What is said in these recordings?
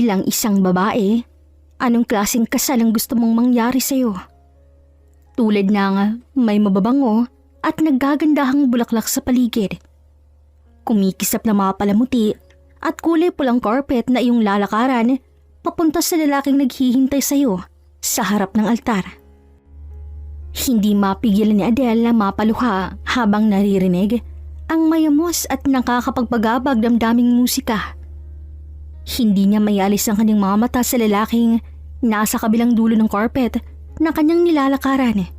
Bilang isang babae, anong klaseng kasal ang gusto mong mangyari sa'yo? Tulad ng may mababango at naggagandahang bulaklak sa paligid. Kumikisap na mga palamuti at kulay pulang carpet na iyong lalakaran papunta sa lalaking naghihintay sa'yo sa harap ng altar. Hindi mapigilan ni Adele na mapaluha habang naririnig ang mayamos at nakakapagpagabag damdaming musika. Hindi niya mayalis ang kanyang mga mata sa lalaking nasa kabilang dulo ng carpet na kanyang nilalakaran.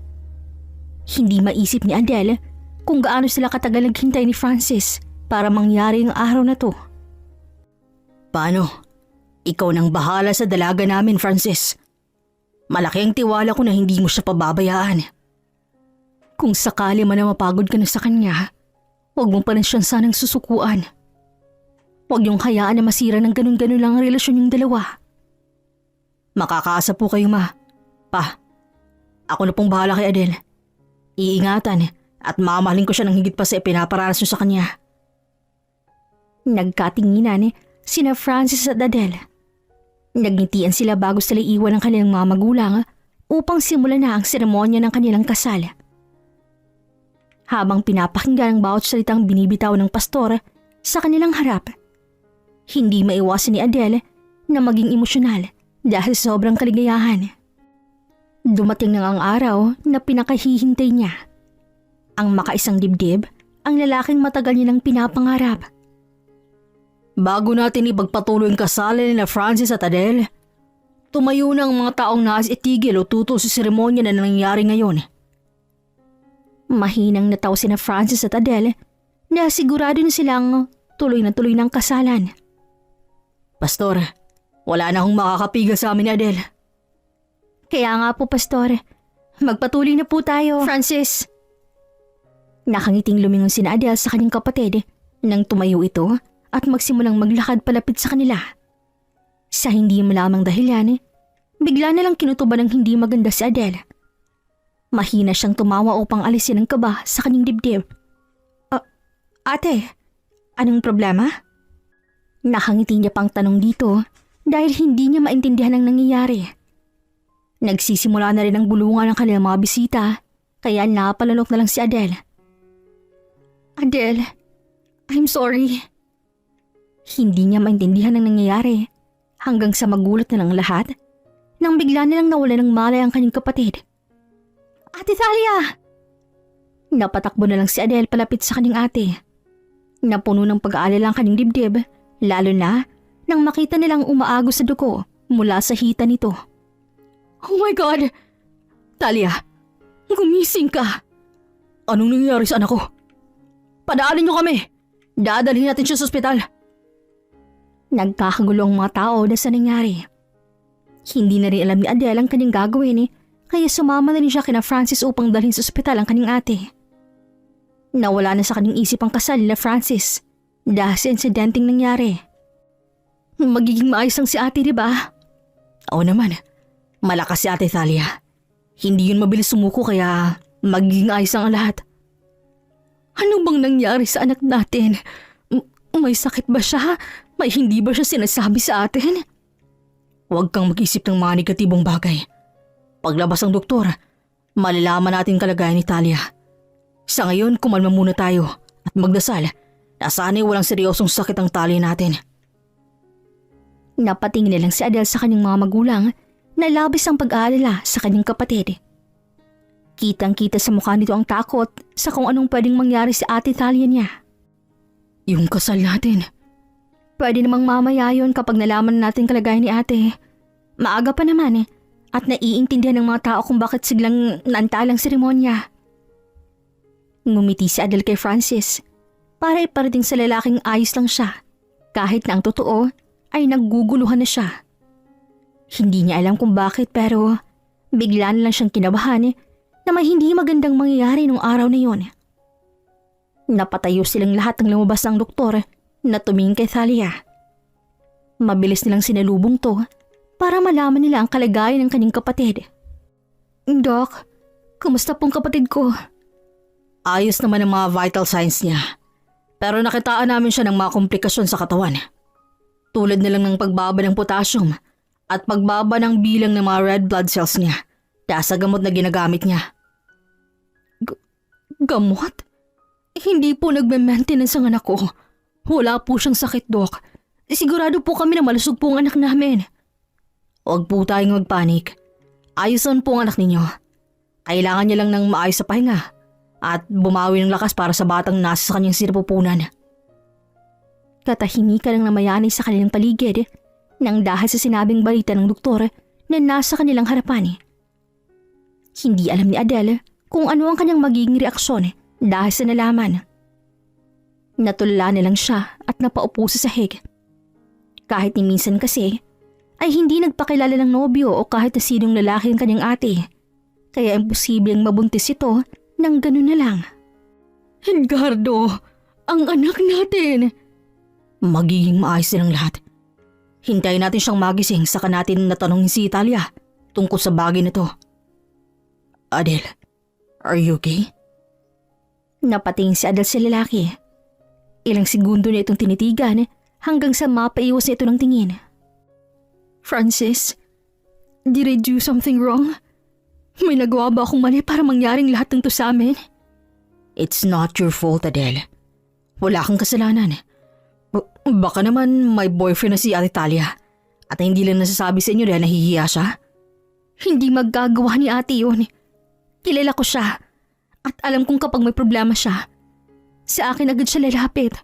Hindi maisip ni Adele kung gaano sila katagal naghintay ni Francis para mangyari ang araw na to. Paano? Ikaw nang bahala sa dalaga namin, Francis. Malaki ang tiwala ko na hindi mo siya pababayaan. Kung sakali man na mapagod ka na sa kanya, huwag mo pa rin siyang sanang susukuan. Huwag niyong hayaan na masira ng ganun-ganun lang ang relasyon niyong dalawa. Makakaasa po kayo, Ma. Pa, ako na pong bahala kay Adele. Iingatan at mamahalin ko siya ng higit pa sa ipinaparanas niyo sa kanya. Nagkatinginan sina Francis at Adele. Nagngitian sila bago sila iwan ng kanilang mga magulang upang simulan na ang seremonya ng kanilang kasal. Habang pinapakinggan ang bawat salitang binibitaw ng pastor sa kanilang harap, hindi maiwasan ni Adele na maging emosyonal dahil sobrang kaligayahan. Dumating na ang araw na pinakahihintay niya. Ang makaisang dibdib, ang lalaking matagal nilang pinapangarap. Bago natin ipagpatuloy ang kasalan ni Francis at Adele, tumayo na ang mga taong nais itigil o tutol sa seremonya na nangyayari ngayon. Mahinang nataw sina Francis at Adele na sigurado na silang tuloy na tuloy ng kasalan. Pastor, wala na akong makakapigil sa amin ni Adele. Kaya nga po, Pastor, magpatuloy na po tayo. Francis! Nakangiting lumingon sina Adele sa kanyang kapatid nang tumayo ito at magsimulang maglakad palapit sa kanila. Sa hindi malamang dahilan, bigla na lang kinutuban ng hindi maganda si Adele. Mahina siyang tumawa upang alisin ang kaba sa kanyang dibdib. Ate, anong problema? Nakangiti niya pang tanong dito dahil hindi niya maintindihan ang nangyayari. Nagsisimula na rin ang bulungan ng kanilang mga bisita kaya napalalok na lang si Adele. Adele, I'm sorry. Hindi niya maintindihan ang nangyayari hanggang sa magulat na lang lahat nang bigla nilang nawala ng malay ang kanyang kapatid. Ate Thalia! Napatakbo na lang si Adele palapit sa kanyang ate. Napuno ng pag-aalala ang kanyang dibdib, lalo na nang makita nilang umaagos sa dugo mula sa hita nito. Oh my God! Thalia, gumising ka! Anong nangyayari sa anak ko? Padaanin niyo kami! Dadalhin natin siya sa ospital! Nagkakagulo ang mga tao na sa nangyari. Hindi na rin alam ni Adele ang kanyang gagawin kaya sumama na rin siya kina Francis upang dalhin sa ospital ang kanyang ate. Nawala na sa kanyang isip ang kasal na Francis dahil sa insidenteng nangyari. Magiging maayos lang si ate, di ba? Oo naman. Malakas si Ate Thalia. Hindi yun mabilis sumuko kaya magiging ayos ang lahat. Ano bang nangyari sa anak natin? May sakit ba siya? May hindi ba siya sinasabi sa atin? Huwag kang mag-isip ng mga negatibong bagay. Paglabas ng doktor, malalaman natin kalagayan ni Thalia. Sa ngayon, kumalma muna tayo at magdasal na sana'y walang seryosong sakit ang Thalia natin. Napatingin na lang si Adele sa kanyang mga magulang na labis ang pag-aalala sa kanyang kapatid. Kitang-kita sa mukha nito ang takot sa kung anong pwedeng mangyari sa Ate Thalia niya. Yung kasal natin. Pwede namang mamaya yun kapag nalaman natin kalagayan ni ate. Maaga pa naman at naiintindihan ng mga tao kung bakit siglang naantalang seremonya. Ngumiti si Adele kay Francis para iparating sa lalaking ayos lang siya kahit na ang totoo ay nagguguluhan na siya. Hindi niya alam kung bakit pero bigla na lang siyang kinabahan na may hindi magandang mangyayari nung araw na yon. Napatayo silang lahat ng lumabas ng doktor na tumingin kay Thalia. Mabilis nilang sinalubong to para malaman nila ang kalagayan ng kanyang kapatid. Doc, kumusta pong kapatid ko? Ayos naman ang mga vital signs niya. Pero nakitaan namin siya ng mga komplikasyon sa katawan. Tulad na lang ng pagbaba ng potassium at pagbaba ng bilang ng mga red blood cells niya dahil sa gamot na ginagamit niya. Gamot? Hindi po nagme-maintenance ang anak ko. Wala po siyang sakit, Dok. Sigurado po kami na malusog po ang anak namin. Huwag po tayong magpanik. Ayusan po ang anak ninyo. Kailangan niya lang ng maayos sa pahinga at bumawi ng lakas para sa batang nasa sa kanyang sinapupunan. Katahimikan ang namayanay sa kanilang paligid nang dahil sa sinabing balita ng doktor na nasa kanilang harapan. Hindi alam ni Adele kung ano ang kanyang magiging reaksyon dahil sa nalaman. Natulala na lang siya at napaupo sa sahig. Kahit ni minsan kasi ay hindi nagpakilala ng nobyo o kahit na sinong lalaki ang kanyang ate. Kaya imposibleng mabuntis ito nang ganun na lang. Edgardo, ang anak natin! Magiging maayos silang lahat. Hintayin natin siyang magising saka natin natanongin si Italia tungkol sa bagay na to. Adele, are you okay? Napatingin si Adele sa lalaki. Ilang segundo na itong tinitigan hanggang sa mapaiwas na ito ng tingin. Francis, did I do something wrong? May nagawa ba akong mali para mangyaring lahat ng to sa amin? It's not your fault, Adele. Wala kang kasalanan. Baka naman may boyfriend na si Ate Talia at hindi lang nasasabi sa inyo dahil nahihiya siya. Hindi maggagawa ni ate yun. Kilala ko siya at alam kong kapag may problema siya, sa akin agad siya lalapit.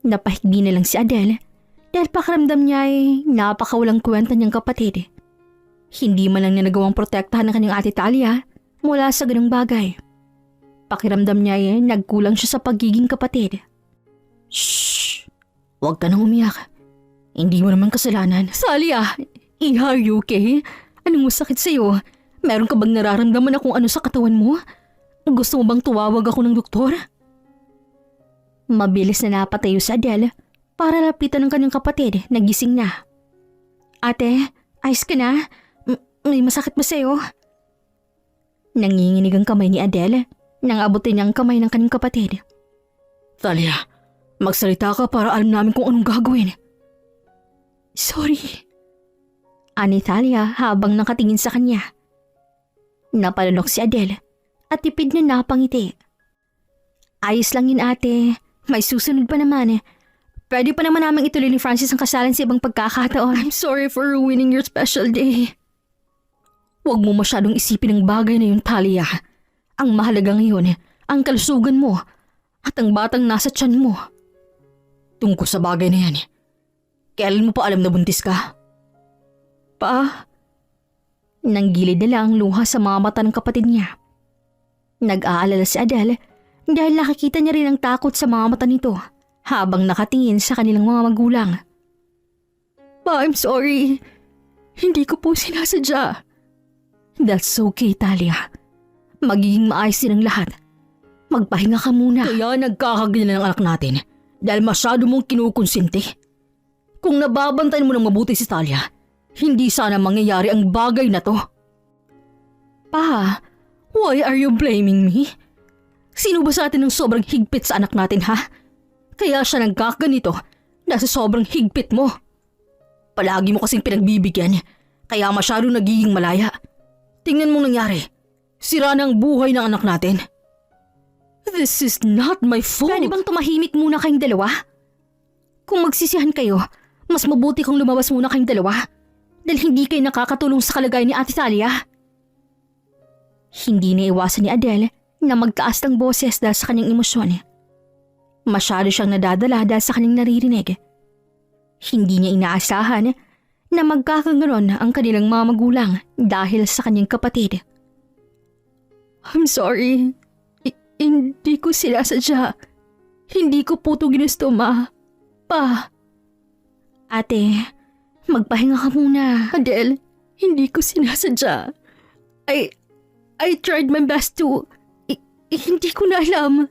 Napahigbi na lang si Adele dahil pakiramdam niya ay napakawalang kwenta niyang kapatid. Hindi man lang niya nagawang protektahan ng kanyang Ate Talia mula sa ganung bagay. Pakiramdam niya ay nagkulang siya sa pagiging kapatid. Shh! Huwag ka nang umiyak. Hindi mo naman kasalanan. Talia, are you okay? Anong masakit sa'yo? Meron ka bang nararamdaman na kung ano sa katawan mo? Gusto mo bang tuwawag ako ng doktor? Mabilis na napatayo si Adele para lapitan ng kanyang kapatid na gising na. Ate, ayos ka na? May masakit ba sa'yo? Nanginginig ang kamay ni Adele nang abutin niya ang kamay ng kanyang kapatid. Talia, magsalita ka para alam namin kung anong gagawin. Sorry. Ani Talia habang nakatingin sa kanya. Napalunok si Adele at tipid na napangiti. Ayos lang yun ate, may susunod pa naman. Pwede pa naman namang ituloy ni Francis ang kasalan sa ibang pagkakataon. I'm sorry for ruining your special day. Huwag mo masyadong isipin ang bagay na yun, Talia. Ang mahalaga ngayon, ang kalusugan mo at ang batang nasa tiyan mo. Tungkol sa bagay na yan, kailan mo pa alam na buntis ka? Pa? Nanggilid na lang ang luha sa mga mata ng kapatid niya. Nag-aalala si Adele dahil nakikita niya rin ang takot sa mga mata nito habang nakatingin sa kanilang mga magulang. Pa, I'm sorry. Hindi ko po sinasadya. That's okay, Talia. Magiging maayos din ang lahat. Magpahinga ka muna. Kaya nagkakaganyan ng anak natin dahil masyado mong kinukonsinti. Kung nababantayan mo ng mabuti si Talia, hindi sana mangyayari ang bagay na to. Pa, why are you blaming me? Sino ba sa atin ang sobrang higpit sa anak natin, ha? Kaya siya nagkakaganito dahil sa sobrang higpit mo. Palagi mo kasing pinagbibigyan, kaya masyado nagiging malaya. Tingnan mong nangyari. Sira na ang buhay ng anak natin. This is not my fault. Pwede bang tumahimik muna kayong dalawa? Kung magsisihan kayo, mas mabuti kung lumabas muna kayong dalawa. Dahil hindi kayo nakakatulong sa kalagayan ni Ate Talia. Hindi naiwasan ni Adele na magtaas ng boses dahil sa kanyang emosyon. Masyado siyang nadadala dahil sa kanyang naririnig. Hindi niya inaasahan na magkakaganon ang kanilang mga magulang dahil sa kanyang kapatid. I'm sorry. Hindi ko sinasadya. Hindi ko po ito ginusto, Ma. Pa. Ate, magpahinga ka muna. Adele, hindi ko sinasadya. I tried my best to... hindi ko na alam.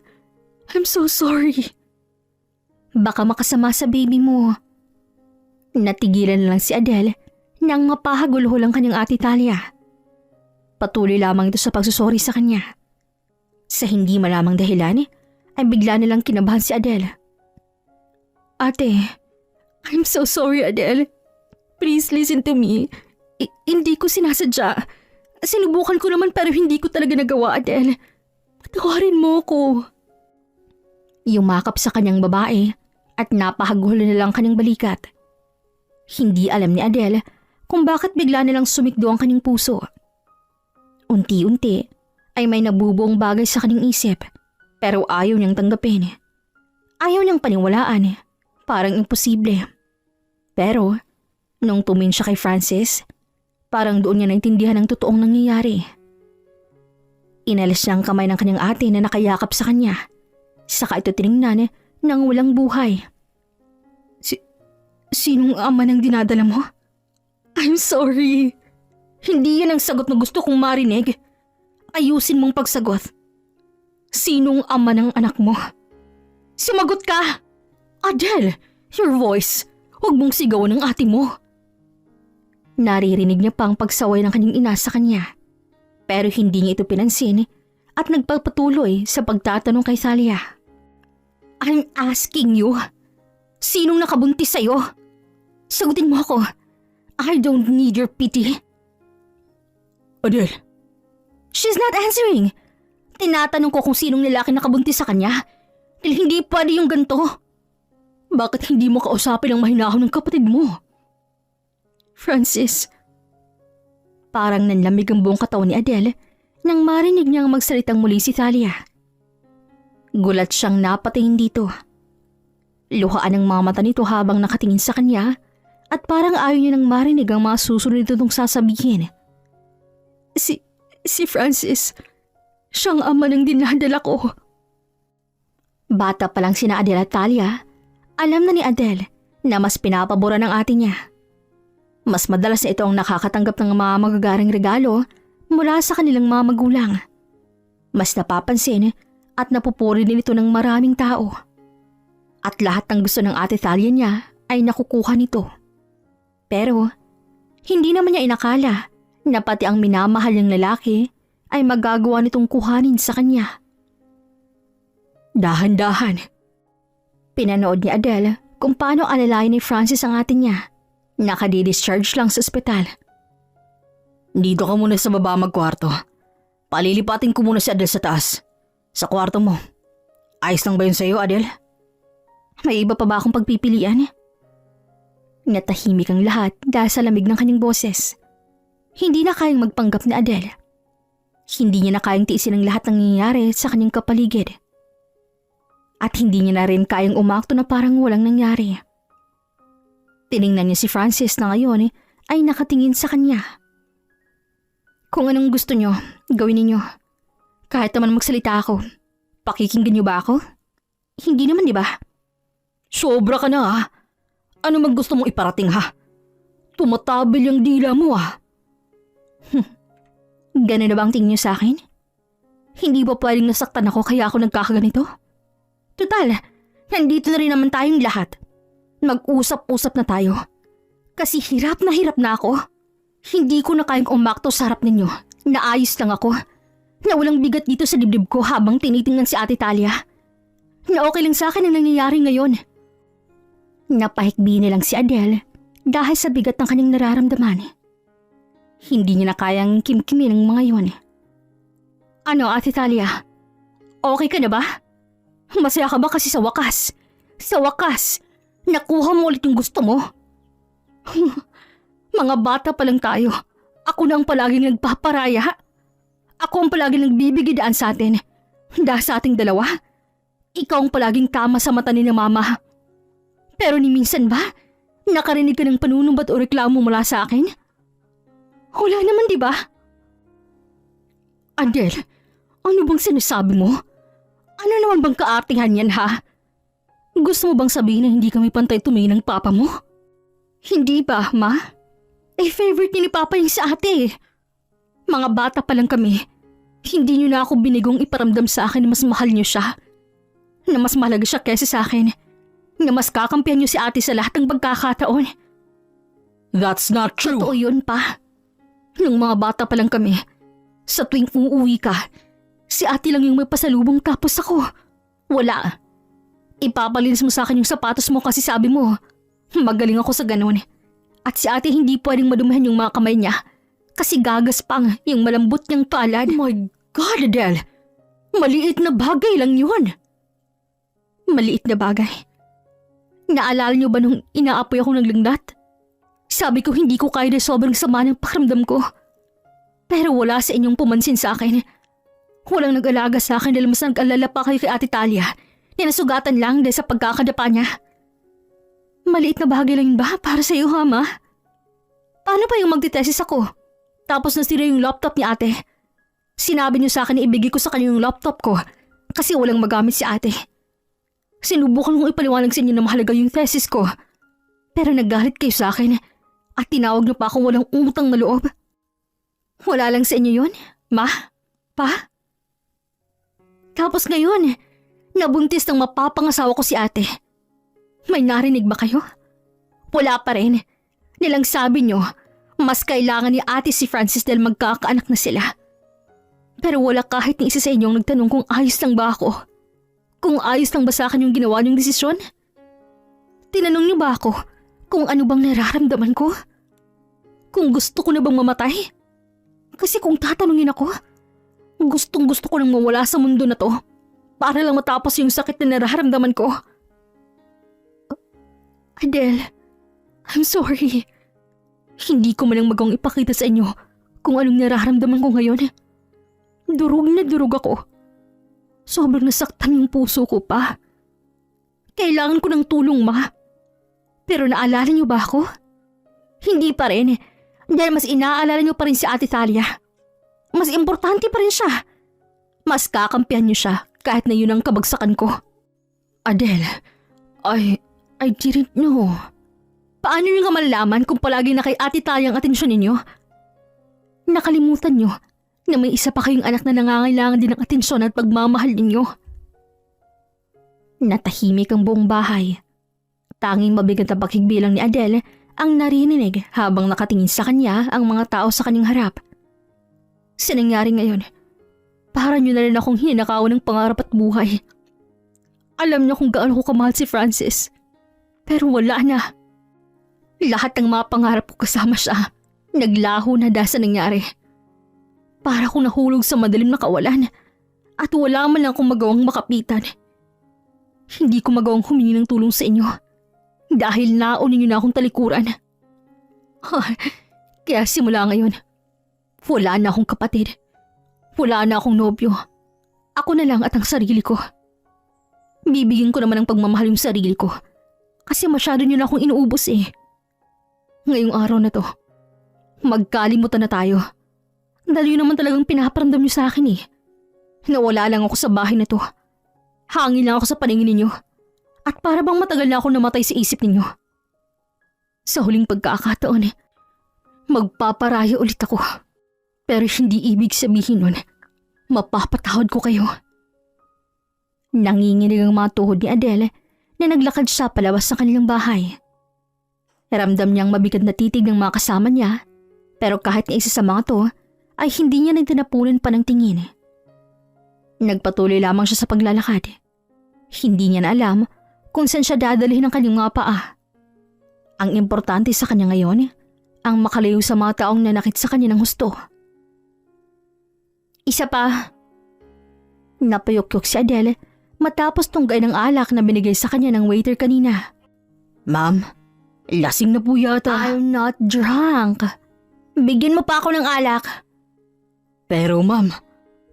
I'm so sorry. Baka makasama sa baby mo. Natigilan na lang si Adele nang mapahaguluhol ang kanyang Ate Talia. Patuloy lamang ito sa pagsusori sa kanya. Sa hindi malamang dahilan, ay bigla nilang kinabahan si Adele. Ate, I'm so sorry, Adele. Please listen to me. Hindi ko sinasadya. Sinubukan ko naman pero hindi ko talaga nagawa, Adele. Patawarin mo ko. Yumakap sa kanyang babae at napahagulo na lang kanyang balikat. Hindi alam ni Adele kung bakit bigla nilang sumikdo ang kanyang puso. Unti-unti ay may nabubuong bagay sa kanyang isip pero ayaw niyang tanggapin. Ayaw niyang paniwalaan. Parang imposible. Pero nung tumingin siya kay Francis, parang doon niya naintindihan ang totoong nangyayari. Inalis niya ang kamay ng kanyang ate na nakayakap sa kanya. Saka ito tiningnan ng walang buhay. Sinong ama nang dinadala mo? I'm sorry. Hindi yan ang sagot na gusto kong marinig. Ayusin mong pagsagot. Sinong ama ng anak mo? Sumagot ka! Adele, your voice. Huwag mong sigawan ng ate mo. Naririnig niya pa ang pagsaway ng kanyang ina sa kanya. Pero hindi niya ito pinansin at nagpapatuloy sa pagtatanong kay Thalia. I'm asking you, sinong nakabuntis sa'yo? Sagutin mo ako. I don't need your pity. Adele. She's not answering. Tinatanong ko kung sinong lalaki nakabuntis sa kanya. Dahil hindi pwede yung ganito. Bakit hindi mo kausapin ang mahinahon ng kapatid mo? Francis. Parang nanlamig ang buong katawan ni Adele nang marinig niyang magsalitang muli si Thalia. Gulat siyang napatingin dito. Luhaan ang mga mata nito habang nakatingin sa kanya at parang ayaw niya nang marinig ang mga susunod nitong sasabihin. Si Francis, siyang ama ng dinadala ko. Bata pa lang sina Adele at Thalia, alam na ni Adele na mas pinapabura ng ate niya. Mas madalas na ito ang nakakatanggap ng mga magagaring regalo mula sa kanilang mga magulang. Mas napapansin at napupuri din ito ng maraming tao. At lahat ng gusto ng ate Thalia niya ay nakukuha nito. Pero hindi naman niya inakala na pati ang minamahal niyang lalaki ay magagawa nitong kuhanin sa kanya. Dahan-dahan. Pinanood ni Adele kung paano alalayan ni Francis ang ate niya. Nakadi-discharge lang sa ospital. Dito ka muna sa baba magkwarto. Palilipatin ko muna si Adele sa taas. Sa kwarto mo. Ayos lang ba yun sa'yo, Adele? May iba pa ba akong pagpipilian? Natahimik ang lahat dahil sa lamig ng kanyang boses. Hindi na kayang magpanggap ni Adele. Hindi niya na kayang tiisin ang lahat ng nangyayari sa kanyang kapaligid. At hindi niya na rin kayang umakto na parang walang nangyari. Tiningnan niya si Francis na ngayon ay nakatingin sa kanya. Kung anong gusto niyo, gawin ninyo. Kahit naman magsalita ako, pakikinggan niyo ba ako? Hindi naman, di ba? Sobra ka na ha. Ano man gusto mong iparating ha? Tumatabil yung dila mo ha. Ganun na ba ang tingin niyo sa akin? Hindi ba pwedeng nasaktan ako kaya ako nagkakaganito? Total, nandito na rin naman tayong lahat. Mag-usap-usap na tayo. Kasi hirap na ako. Hindi ko na kayang umakto sa harap ninyo. Naayos lang ako. Na walang bigat dito sa dibdib ko habang tinitingnan si Ate Thalia. Na okay lang sa akin ang nangyayari ngayon. Napahikbi nilang si Adele dahil sa bigat ng kanyang nararamdaman. Hindi niya na kayang kimkimin ang mga yun. Ano, Ate Thalia? Okay ka na ba? Masaya ka ba kasi sa wakas? Sa wakas, nakuha mo ulit yung gusto mo? Mga bata pa lang tayo. Ako na ang palaging nagpaparaya. Ako ang palaging nagbibigidaan sa atin. Dahil sa ating dalawa, ikaw ang palaging tama sa mata ni na mama. Pero ni minsan ba, nakarinig ka ng panunumbat o reklamo mula sa akin? Wala naman, di ba? Adele, ano bang sinasabi mo? Ano naman bang kaartingan yan, ha? Gusto mo bang sabihin na hindi kami pantay tumingin ng papa mo? Hindi ba, ma? Favorite ni papa yung sa ate. Mga bata pa lang kami. Hindi niyo na ako binigong iparamdam sa akin na mas mahal niyo siya. Na mas mahalaga siya kaysa sa akin. Na mas kakampihan niyo si ate sa lahat ng pagkakataon. That's not true. Totoo yun, pa. Nung mga bata pa lang kami, sa tuwing uuwi ka, si ate lang yung may pasalubong tapos ako. Wala. Ipapalinis mo sa akin yung sapatos mo kasi sabi mo, Magaling ako sa ganun. At si ate hindi pwedeng madumihan yung mga kamay niya kasi gagaspang yung malambot niyang palad. Oh my God, Adele! Maliit na bagay lang yun. Maliit na bagay. Naalala niyo ba nung inaapoy ako ng lagnat? Sabi ko hindi ko kaya na sobrang sama ng pakiramdam ko. Pero wala sa inyong pumansin sa akin. Walang nag-alaga sa akin dahil mas nag-alala pa kayo kay Ate Talia. Ninasugatan lang dahil sa pagkakadapa niya. Maliit na bagay lang yun ba para sa iyo, ha, Ma? Paano pa yung magtitesis ako? Tapos nasira yung laptop ni ate. Sinabi niyo sa akin na ibigay ko sa kanya yung laptop ko kasi walang magamit si ate. Sinubukan kong ipaliwanag sa inyo na mahalaga yung thesis ko. Pero naggalit kayo sa akin at tinawag niyo pa akong walang utang na loob. Wala lang sa inyo yun, Ma? Pa? Tapos ngayon, nabuntis ng mapapangasawa ko si ate. May narinig ba kayo? Wala pa rin. Nilang sabi niyo, mas kailangan ni ate si Francis dahil magkakaanak na sila. Pero wala kahit ni isa sa inyong nagtanong kung ayos lang ba ako. Kung ayos lang ba sa akin yung ginawa niyong desisyon? Tinanong niyo ba ako kung ano bang nararamdaman ko? Kung gusto ko na bang mamatay? Kasi kung tatanungin ako, gustong gusto ko nang mawala sa mundo na to para lang matapos yung sakit na nararamdaman ko. Adele, I'm sorry. Hindi ko man lang magawang ipakita sa inyo kung anong nararamdaman ko ngayon. Durog na durog ako. Sobrang nasaktan yung puso ko pa. Kailangan ko ng tulong, Ma. Pero naalala niyo ba ako? Hindi pa rin. Dahil mas inaalala niyo pa rin si Ate Talia. Mas importante pa rin siya. Mas kakampihan niyo siya kahit na yun ang kabagsakan ko. Adele, I didn't know. Paano niyo nga malalaman kung palagi na kay Ate Talia ang atensyon ninyo? Nakalimutan niyo na may isa pa kayong anak na nangangailangan din ng atensyon at pagmamahal ninyo. Natahimik ang buong bahay. Tanging mabigat na pakigbilang ni Adele ang narinig habang nakatingin sa kanya ang mga tao sa kanyang harap. Sa nangyari ngayon, para niyo na rin akong hinakawan ng pangarap at buhay. Alam niyo kung gaano ko kamahal si Francis. Pero wala na. Lahat ng mga pangarap ko kasama siya, naglaho na dahil sa nangyari. Para akong nahulog sa madilim na kawalan at wala man lang akong magawang makapitan. Hindi ko magawang humingi ng tulong sa inyo dahil naunin niyo na akong talikuran. Kaya simula ngayon, wala na akong kapatid. Wala na akong nobyo. Ako na lang at ang sarili ko. Bibigyan ko naman ng pagmamahal yung sarili ko kasi masyado niyo na akong inuubos eh. Ngayong araw na to, magkalimutan na tayo. Dahil yun naman talagang pinaparamdam niyo sa akin eh. Nawala lang ako sa bahay na to. Hangin lang ako sa paningin ninyo. At para bang matagal na ako namatay sa isip ninyo. Sa huling pagkakataon, magpaparaya ulit ako. Pero hindi ibig sabihin nun, mapapatawad ko kayo. Nanginginig ang mga tuhod ni Adele na naglakad siya palabas sa kanilang bahay. Ramdam niyang mabigat na titig ng mga kasama niya, pero kahit na isa sa mga to, ay hindi niya nagtinapunan pa ng tingin. Nagpatuloy lamang siya sa paglalakad. Hindi niya na alam kung saan siya dadalhin ng kanyang mga paa. Ang importante sa kanya ngayon, ang makalayo sa mga taong nanakit sa kanya ng husto. Isa pa. Napayukyok si Adele matapos tunggay ng alak na binigay sa kanya ng waiter kanina. Ma'am, lasing na po yata. I'm not drunk. Bigyan mo pa ako ng alak. Pero ma'am,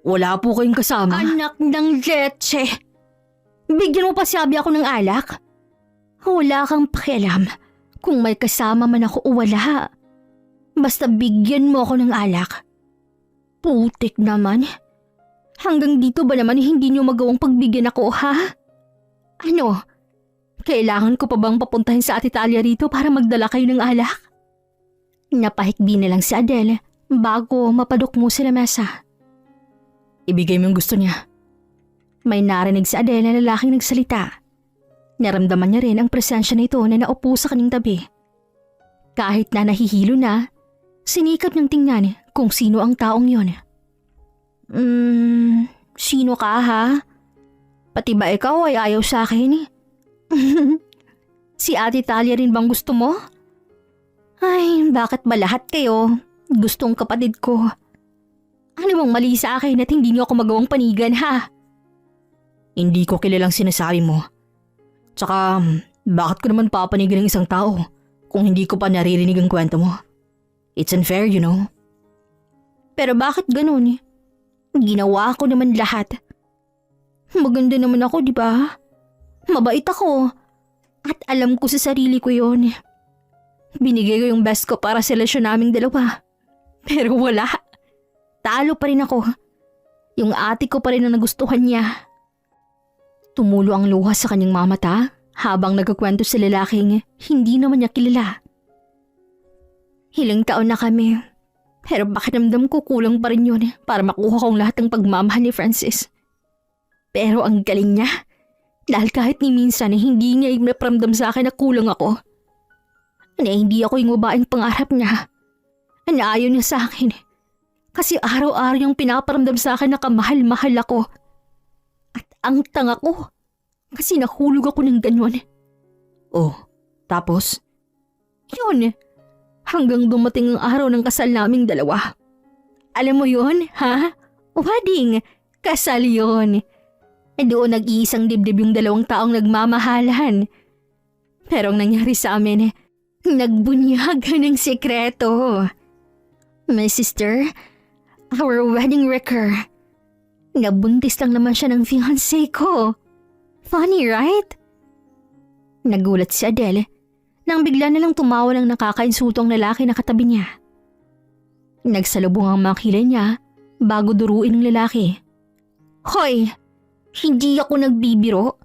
wala po kayong kasama. Anak ng leche. Bigyan mo pa sabi ako ng alak. Wala kang pakialam kung may kasama man ako o wala. Basta bigyan mo ako ng alak. Putik naman. Hanggang dito ba naman hindi niyo magawang pagbigyan ako, ha? Ano? Kailangan ko pa bang papuntahin sa Ate Talia rito para magdala kayo ng alak? Napahikbi na lang si Adele bago mapadukmo sila mesa. Ibigay mo yung gusto niya. May narinig si Adele na lalaking nagsalita. Naramdaman niya rin ang presensya nito na naupo sa kanyang tabi. Kahit na nahihilo na, sinikap niyang tingnan kung sino ang taong yon. Sino ka ha? Pati ba ikaw ay ayaw sa akin? Si Ate Talia rin bang gusto mo? Ay, bakit ba lahat kayo gustong kapatid ko? Ano bang mali sa akin at hindi niyo ako magawang panigan, ha? Hindi ko kilalang sinasabi mo. Tsaka, bakit ko naman papanigan ng isang tao kung hindi ko pa naririnig ang kwento mo? It's unfair, you know. Pero bakit ganun? Ginawa ko naman lahat. Maganda naman ako, di ba? Mabait ako. At alam ko sa sarili ko yon. Binigay ko yung best ko para sa relasyon naming dalawa. Pero wala. Talo pa rin ako. Yung ate ko pa rin ang nagustuhan niya. Tumulo ang luha sa kanyang mga mata habang nagkakwento sa lalaking hindi naman niya kilala. Ilang taon na kami. Pero pakiramdam ko kulang pa rin yun para makuha kong lahat ng pagmamahal ni Francis. Pero ang galing niya. Dahil kahit ni minsan hindi niya iparamdam sa akin na kulang ako. Na hindi ako yung babaeng pangarap niya. Na ayaw niya sa akin. Kasi araw-araw yung pinaparamdam sa akin na kamahal-mahal ako. At ang tanga ko. Kasi nahulog ako ng ganyan. Oh, tapos? Yun. Hanggang dumating ang araw ng kasal naming dalawa. Alam mo yun, ha? Wedding. Kasal yun. Doon nag-iisang dibdib yung dalawang taong nagmamahalan. Pero ang nangyari sa amin, nagbunyagan ng sekreto. My sister, our wedding wrecker. Nabuntis lang naman siya ng fiancé ko. Funny, right? Nagulat si Adele nang bigla nalang tumawa ng nakakainsultong lalaki na katabi niya. Nagsalubong ang mga kilay niya bago duruin ng lalaki. Hoy! Hindi ako nagbibiro.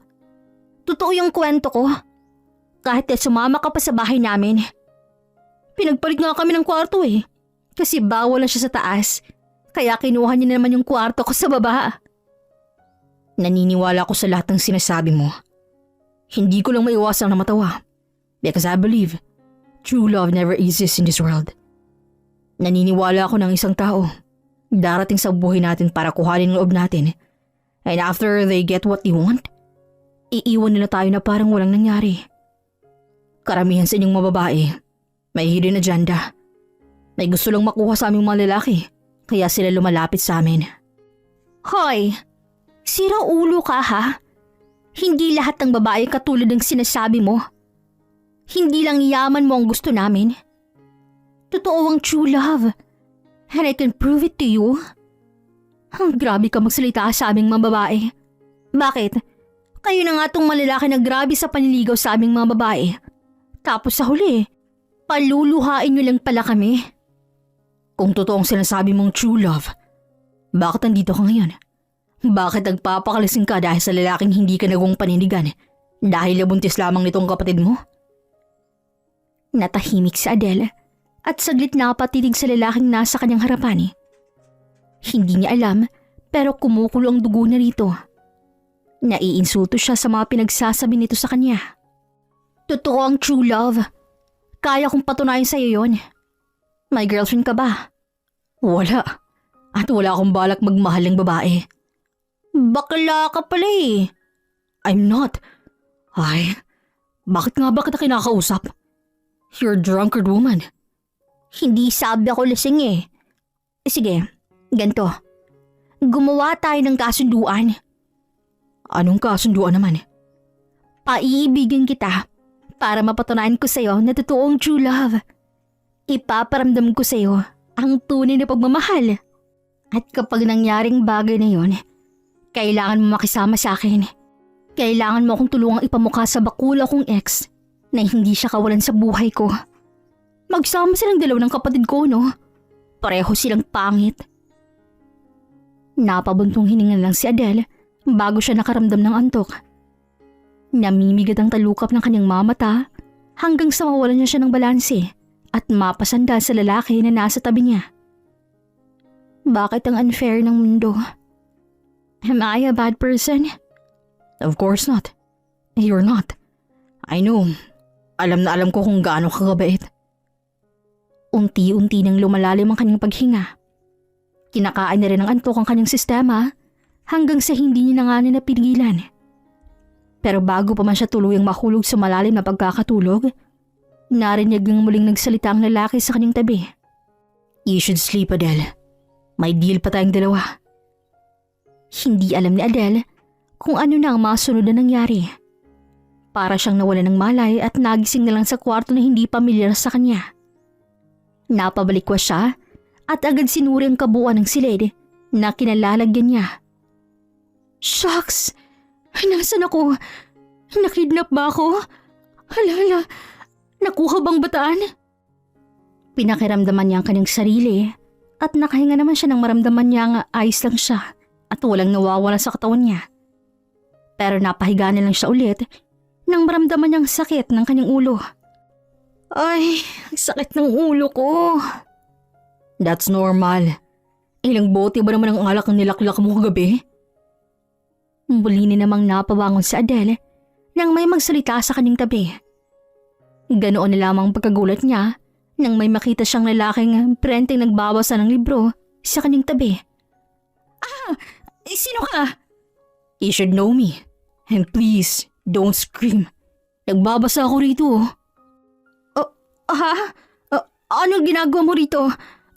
Totoo yung kwento ko. Kahit na sumama ka pa sa bahay namin. Pinagpalit nga kami ng kwarto eh. Kasi bawal lang siya sa taas. Kaya kinuha niya naman yung kwarto ko sa baba. Naniniwala ko sa lahat ng sinasabi mo. Hindi ko lang maiwasang na matawa. Because I believe true love never exists in this world. Naniniwala ako ng isang tao. Darating sa buhay natin para kuhanin ang loob natin. And after they get what they want, iiwan nila tayo na parang walang nangyari. Karamihan sa inyong mga babae, may hidden agenda. May gusto lang makuha sa aming mga lalaki, kaya sila lumalapit sa amin. Hoy! Sira ulo ka ha? Hindi lahat ng babae katulad ng sinasabi mo. Hindi lang yaman mo ang gusto namin. Totoo ang true love. And I can prove it to you. Grabe ka magsalita sa aming mga babae. Bakit? Kayo na nga tong malalaki na grabe sa panliligaw sa aming mga babae. Tapos sa huli, paluluhain nyo lang pala kami. Kung totoong sinasabi mong true love, bakit nandito ka ngayon? Bakit nagpapakalising ka dahil sa lalaking hindi ka nagawang panindigan dahil nabuntis lamang nitong kapatid mo? Natahimik si Adele at saglit nakapatitig sa lalaking nasa kanyang harapan. Hindi niya alam pero kumukulo ang dugo na rito. Naiinsulto siya sa mga pinagsasabi nito sa kanya. Totoo ang true love. Kaya kong patunayan sa'yo yon. May girlfriend ka ba? Wala. At wala akong balak magmahal ng babae. Bakla ka pala eh. I'm not. Ay, bakit nga ba kita kinakausap? You're a drunkard woman. Hindi sabi ako lasing eh. Sige, ganito. Gumawa tayo ng kasunduan. Anong kasunduan naman? Paiibigin kita para mapatunayan ko sa'yo na totoong true love. Ipaparamdam ko sa'yo ang tunay na pagmamahal. At kapag nangyaring bagay na yon, kailangan mo makisama sa akin. Kailangan mo akong tulungang ipamukha sa bakula kong ex na hindi siya kawalan sa buhay ko. Magsama silang dalawa ng kapatid ko, no? Pareho silang pangit. Napabuntong hininga lang si Adele bago siya nakaramdam ng antok. Namimigat ang talukap ng kanyang mga mata hanggang sa mawalan niya siya ng balanse at mapasanda sa lalaki na nasa tabi niya. Bakit ang unfair ng mundo? Am I a bad person? Of course not. You're not. I know. Alam na alam ko kung gaano ka kabait. Unti-unti nang lumalalim ang kanyang paghinga. Kinakain na rin ng antok ang kanyang sistema hanggang sa hindi niya na nga napigilan. Pero bago pa man siya tuluyang mahulog sa malalim na pagkakatulog, narinig ng muling nagsalita ang lalaki sa kanyang tabi. You should sleep, Adele. May deal pa tayong dalawa. Hindi alam ni Adele kung ano na ang masunod na nangyari. Para siyang nawala ng malay at nagising na lang sa kwarto na hindi pamilyar sa kanya. Napabalikwas siya at agad sinuri ang kabuuan ng silid na kinalalagyan niya. Shucks! Nasaan ako? Nakidnap ba ako? Halala, nakuha bang bataan? Pinakiramdaman niya ang kanyang sarili at nakahinga naman siya nang maramdaman niya nga ayos lang siya at walang nawawala sa katawan niya. Pero napahiga na lang siya ulit nang maramdaman niya ang sakit ng kanyang ulo. Ay, ang sakit ng ulo ko. That's normal. Ilang bote ba naman ang alak ang nilaklak mo kagabi? Muli ni namang napabangon si Adele nang may magsalita sa kanyang tabi. Ganoon na lamang pagkagulat niya nang may makita siyang lalaking prenteng nagbabasa ng libro sa kanyang tabi. Ah! Sino ka? You should know me. And please, don't scream. Nagbabasa ako rito. Anong ginagawa mo rito?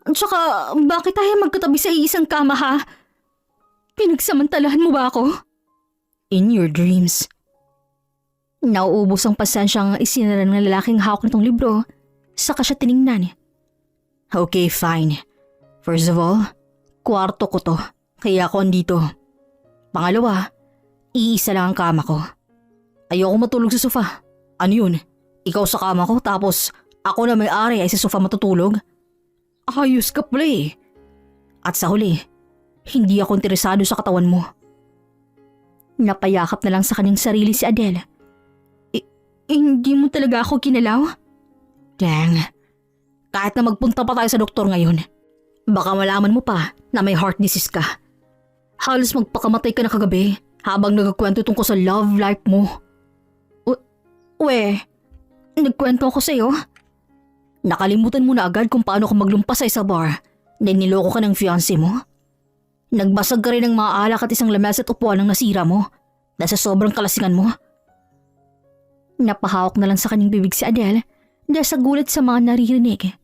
Tsaka bakit tayo magkatabi sa isang kama ha? Pinagsamantalahan mo ba ako? In your dreams. Nauubos ang pasensyang isinara ng lalaking hawak nitong libro, saka siya tiningnan. Okay, fine. First of all, kwarto ko to, kaya ako andito. Pangalawa, iisa lang ang kama ko. Ayoko matulog sa sofa. Ano yun? Ikaw sa kama ko tapos ako na may-ari ay sa sofa matutulog? Ayos ka pala eh. At sa huli, hindi ako interesado sa katawan mo. Napayakap na lang sa kanyang sarili si Adele. Hindi mo talaga ako kinalaw? Dang. Kahit na magpunta pa tayo sa doktor ngayon, baka malaman mo pa na may heart disease ka. Halos magpakamatay ka na kagabi habang nagkwento tungkol sa love life mo. Nagkwento ako sa'yo? Nakalimutan mo na agad kung paano ka maglumpas sa isang bar na niloko ka ng fiancé mo? Nagbasag ka rin ng mga alak at isang lamesa at upuan ng nasira mo dahil sa sobrang kalasingan mo? Napahawak na lang sa kanyang bibig si Adele dahil sa gulat sa mga naririnig.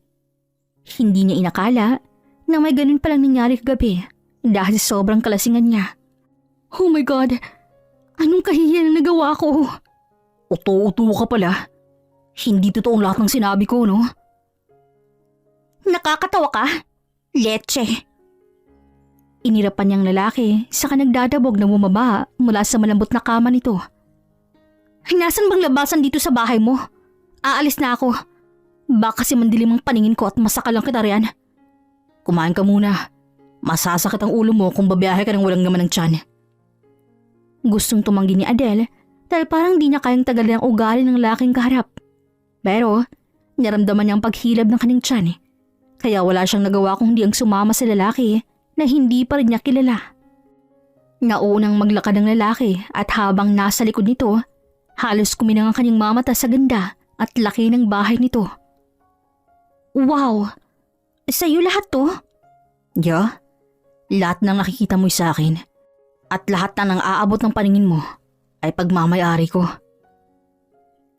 Hindi niya inakala na may ganun palang nangyari kagabi dahil sa sobrang kalasingan niya. Oh my God! Anong kahihiyan ang nagawa ko? Uto-uto ka pala. Hindi totoong lahat ng sinabi ko, no? Nakakatawa ka? Leche! Inirapan niyang lalaki saka nagdadabog na bumaba mula sa malambot na kama nito. Nasaan bang labasan dito sa bahay mo? Aalis na ako. Baka kasi mandilim ang paningin ko at masakal lang kita riyan. Kumain ka muna. Masasakit ang ulo mo kung babiyahe ka ng walang naman ng tiyan. Gustong tumanggi ni Adele dahil parang di niya kayang tagalin ang ugali ng lalaking kaharap. Pero naramdaman niya ang paghilab ng kanyang tiyan. Kaya wala siyang nagawa kung hindi ang sumama sa lalaki na hindi pa rin niya kilala. Naunang maglakad ang lalaki at habang nasa likod nito, halos kuminang ang kanyang mamata sa ganda at laki ng bahay nito. Wow! Sa'yo lahat to? Yeah? Lahat ng nakikita mo'y sa akin. At lahat na nang aabot ng paningin mo ay pagmamayari ko.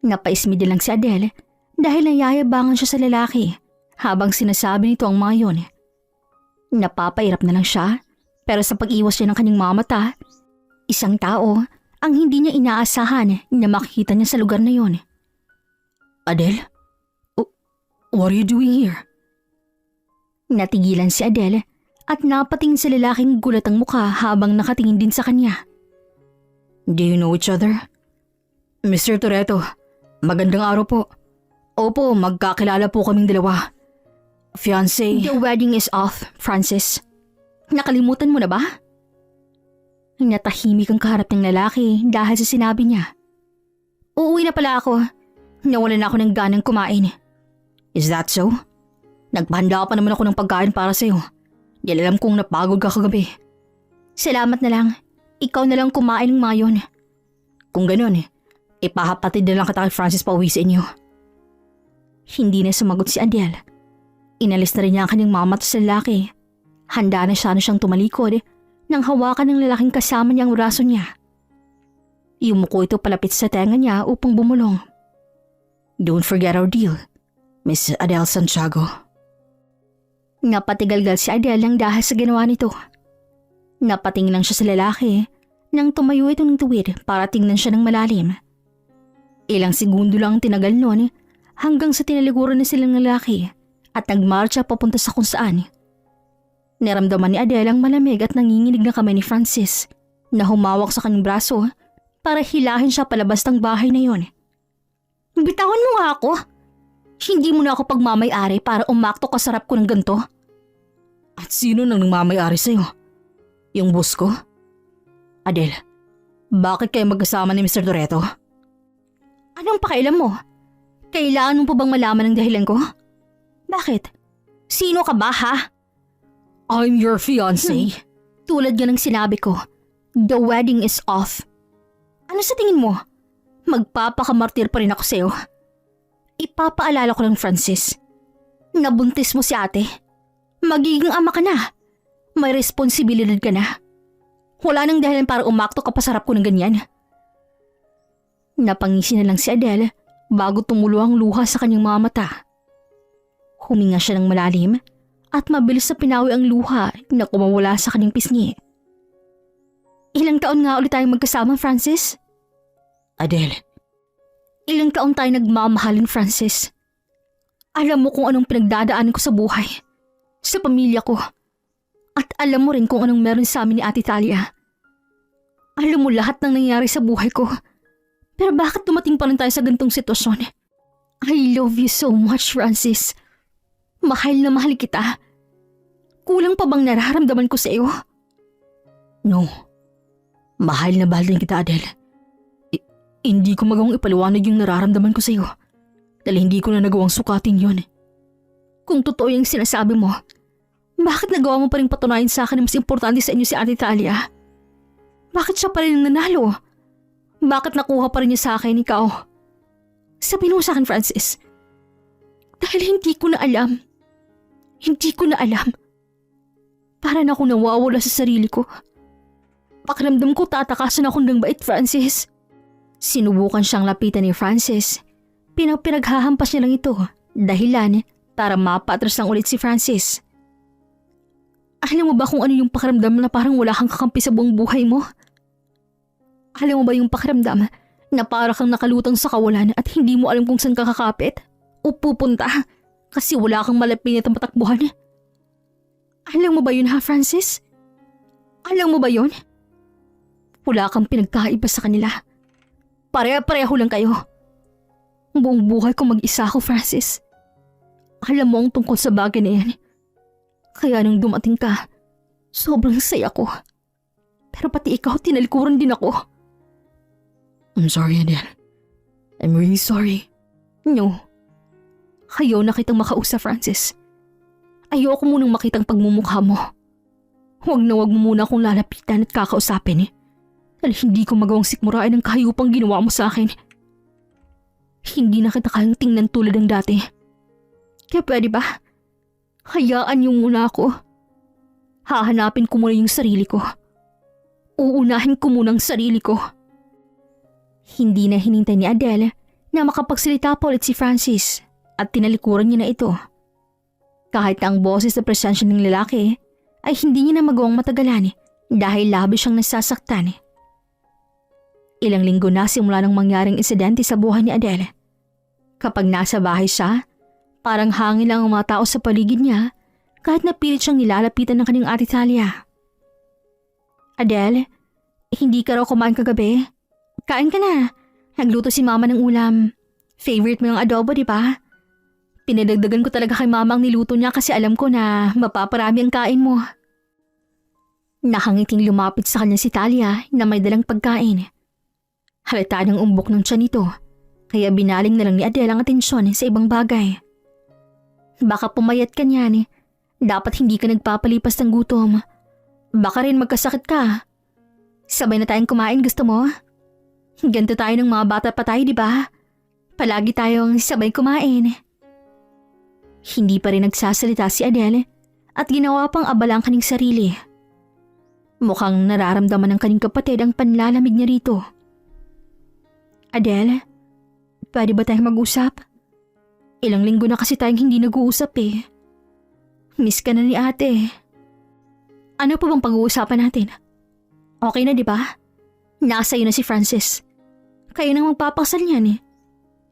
Napaismid lang si Adele dahil nayayabangan siya sa lalaki habang sinasabi nito ang mga yun. Napapairap na lang siya pero sa pag-iwas niya ng kanyang mamata, isang tao ang hindi niya inaasahan na makikita niya sa lugar na yon. Adele? What are you doing here? Natigilan si Adele at napatingin sa lalaking gulat ang mukha habang nakatingin din sa kanya. Do you know each other? Mr. Toretto, magandang araw po. Opo, magkakilala po kaming dalawa. Fiancé. The wedding is off, Francis. Nakalimutan mo na ba? Natahimik ang kaharap ng lalaki dahil sa sinabi niya. Uuwi na pala ako. Nawalan na ako ng ganang kumain. Is that so? Nagpahanda pa naman ako ng pagkain para sa'yo. Dahil alam kong napagod ka kagabi. Salamat na lang. Ikaw na lang kumain ng mayon. Kung ganun, ipahapatid na lang kita kay Francis pauwi sa inyo. Hindi na sumagot si Adele. Inalis na rin niya ang kanyang mama sa lalaki. Handa na siya siyang tumalikod nang hawakan ng lalaking kasama niya ang braso niya. Yumuko ito palapit sa tenga niya upang bumulong. Don't forget our deal, Miss Adele Santiago. Napatigalgal si Adele lang dahil sa ginawa nito. Napatingin lang siya sa lalaki nang tumayo ito ng tuwid para tingnan siya ng malalim. Ilang segundo lang ang tinagal noon hanggang sa tinalikuran na silang lalaki at nagmarcha papunta sa kung saan. Naramdaman ni Adele ang malamig at nanginginig na kamay ni Francis na humawak sa kanyang braso para hilahin siya palabas ng bahay na yon. Bitawan mo nga ako. Hindi mo na ako pagmamayari para umakto kasarap ko ng ganito. At sino nang nangmamayari sa'yo? Yung boss ko? Adele, bakit kayo magkasama ni Mr. Toretto? Anong pakialam mo? Kailangan mo pa bang malaman ang dahilan ko? Bakit? Sino ka ba ha? I'm your fiancé. Tulad nga ng sinabi ko, the wedding is off. Ano sa tingin mo? Magpapakamartir pa rin ako sa'yo. Ipapaalala ko lang, Francis. Nabuntis mo si ate. Magiging ama ka na. May responsibilidad ka na. Wala nang dahilan para umakto ka pa sarap ko ng ganyan. Napangisi na lang si Adele bago tumulo ang luha sa kanyang mga mata. Huminga siya ng malalim at mabilis na pinawi ang luha na kumawala sa kanyang pisngi. Ilang taon nga ulit tayong magkasama, Francis? Adele. Ilang taon tayo nagmamahalin, Francis. Alam mo kung anong pinagdadaanan ko sa buhay, sa pamilya ko, at alam mo rin kung anong meron sa amin ni Ate Talia. Alam mo lahat ng nangyari sa buhay ko, pero bakit dumating pa rin tayo sa ganitong sitwasyon? I love you so much, Francis. Mahal na mahal kita. Kulang pa bang nararamdaman ko sa iyo? No. Mahal na mahal din kita, Adele. Hindi ko magawang ipaliwanag yung nararamdaman ko sa iyo dahil hindi ko na nagawang sukatin yon. Kung totoo yung sinasabi mo, bakit nagawa mo pa rin patunayan sa akin na mas importante sa inyo si Ate Talia? Bakit siya pa rin ang nanalo? Bakit nakuha pa rin niya sa akin ikaw? Sabihin mo sa akin, Francis. Dahil hindi ko na alam. Hindi ko na alam. Para na ako nawawala sa sarili ko. Pakiramdam ko tatakasan ako ng bait, Francis. Sinubukan siyang lapitan ni Francis. Pinaghahampas niya lang ito. Dahilan para mapatras lang ulit si Francis. Alam mo ba kung ano yung pakiramdam na parang wala kang kakampi sa buong buhay mo? Alam mo ba yung pakiramdam na para kang nakalutang sa kawalan at hindi mo alam kung saan ka kakapit o pupunta kasi wala kang malapit na matakbuhan? Alam mo ba yun ha, Francis? Alam mo ba yun? Wala kang pinagkaiba sa kanila. Pareho lang kayo. Buong buhay ko mag-isa ako, Francis. Alam mo ang tungkol sa bagay na yan. Kaya nung dumating ka, sobrang saya ko. Pero pati ikaw, tinalikuran din ako. I'm sorry, Adele. I'm really sorry. No. Ayaw na kitang makausap, Francis. Ayoko munang makitang pagmumukha mo. Huwag mo muna akong lalapitan at kakausapin. Dahil hindi ko magawang sikmurain ang kahayupang ginawa mo sa akin. Hindi na kita kayang tingnan tulad ng dati. Kaya pwede ba? Hayaan niyo muna ako. Hahanapin ko muna yung sarili ko. Uunahin ko muna ang sarili ko. Hindi na hinintay ni Adele na makapagsalita pa ulit si Francis at tinalikuran niya na ito. Kahit na ang boses na presensya ng lalaki ay hindi niya na magawang matagalan dahil labis siyang nasasaktan. Ilang linggo na simula nang mangyaring insidente sa buhay ni Adele. Kapag nasa bahay siya, parang hangin lang ang mga tao sa paligid niya kahit napilit siyang nilalapitan ng kanyang Ate Talia. Adele, hindi ka raw kumain kagabi? Kain ka na. Nagluto si Mama ng ulam. Favorite mo yung adobo, di ba? Pinadagdagan ko talaga kay Mama ang niluto niya kasi alam ko na mapaparami ang kain mo. Nakangiting lumapit sa kanya si Talia na may dalang pagkain. Halata ng umbok ng tiyan nito, kaya binaling na lang ni Adele ang atensyon sa ibang bagay. Baka pumayat ka niyan, dapat hindi ka nagpapalipas ng gutom. Baka rin magkasakit ka. Sabay na tayong kumain, gusto mo? Ganito tayo ng mga bata pa tayo, di ba? Palagi tayong sabay kumain. Hindi pa rin nagsasalita si Adele at ginawa pang abala ang kanyang sarili. Mukhang nararamdaman ng kanyang kapatid ang panlalamig niya rito. Adele, pwede ba tayong mag-usap? Ilang linggo na kasi tayong hindi nag-uusap eh. Miss ka na ni ate. Ano pa bang pag-uusapan natin? Okay na, di ba? Nasa iyo na si Francis. Kayo nang magpapakasal niyan eh.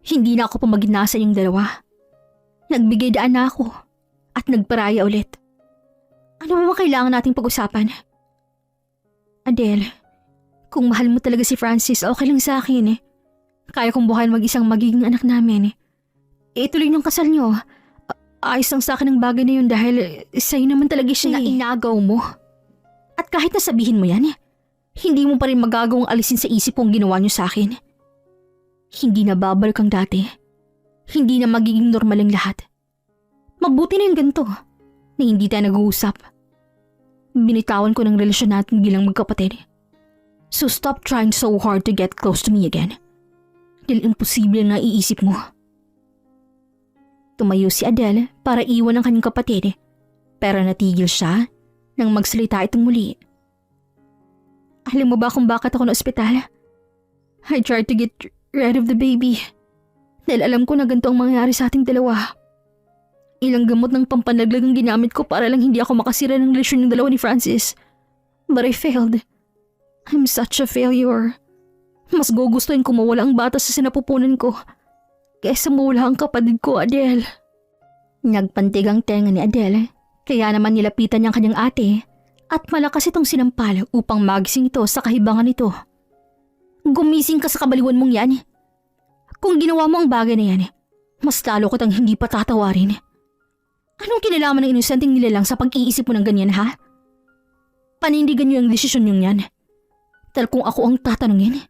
Hindi na ako pamagin-nasa yung dalawa. Nagbigay daan na ako at nagparaya ulit. Ano ba kailangan nating pag-usapan? Adele, kung mahal mo talaga si Francis, okay lang sa akin eh. Kaya kong buhayin mag-isang magiging anak namin eh. Ituloy ng kasal niyo. Ayos lang sa akin ang bagay na yun dahil sa'yo naman talaga siya na inagaw mo. At kahit nasabihin mo yan, hindi mo pa rin magagawang alisin sa isip kung ginawa niyo sa akin. Hindi na babalik ang dati. Hindi na magiging normal ang lahat. Mabuti na yung ganito na hindi tayo nag-uusap. Binitawan ko ng relasyon natin bilang magkapatid. So stop trying so hard to get close to me again. Dahil imposible na iisip mo. Tumayo si Adele para iwan ang kanyang kapatid, pero natigil siya nang magsalita itong muli. Alam mo ba kung bakit ako na ospital? I tried to get rid of the baby. Dahil alam ko na ganito ang mangyayari sa ating dalawa. Ilang gamot ng pampanaglag ang ginamit ko para lang hindi ako makasira ng relasyon ng dalawa ni Francis. But I failed. I'm such a failure. Mas gugustuhin ko mawala ang bata sa sinapupunan ko kaysa mawala ang kapatid ko, Adele. Nagpantig ang tenga ni Adele, kaya naman nilapitan niyang kanyang ate at malakas itong sinampal upang magising ito sa kahibangan nito. Gumising ka sa kabaliwan mong yan. Kung ginawa mo ang bagay na yan, mas lalo ko tang hindi patatawarin. Anong kinalaman ng inosenteng nilalang sa pag-iisip mo ng ganyan, ha? Panindigan niyo ang desisyon niyong yan. Dahil kung ako ang tatanungin,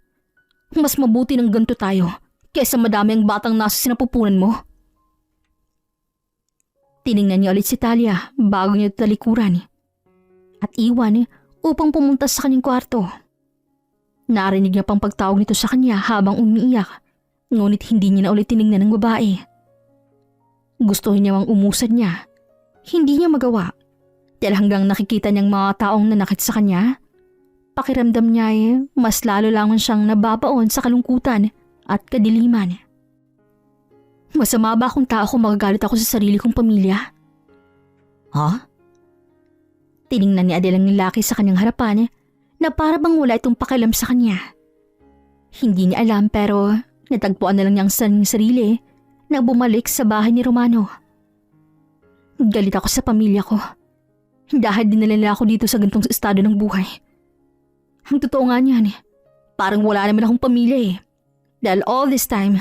mas mabuti ng ganito tayo kesa madami ang batang nasa sinapupunan mo. Tiningnan niya ulit si Talia bago niya talikuran at iwan upang pumunta sa kanyang kwarto. Narinig niya pang pagtawag nito sa kanya habang umiiyak, ngunit hindi niya na ulit tiningnan ng babae. Gustuhin niya mang umusad niya, hindi niya magawa dahil hanggang nakikita niyang mga taong nanakit sa kanya, pakiramdam niya mas lalo lang siyang nababaon sa kalungkutan at kadiliman. Masama ba akong tao kung magagalit ako sa sarili kong pamilya? Ha? Tiningnan ni Adele ang lalaki sa kanyang harapan na para bang wala itong pakialam sa kanya. Hindi niya alam pero natagpuan na lang niya ang sarili na bumalik sa bahay ni Romano. Galit ako sa pamilya ko dahil dinala nila ako dito sa gantong estado ng buhay. Ang totoo nga niyan, parang wala naman akong pamilya dahil all this time,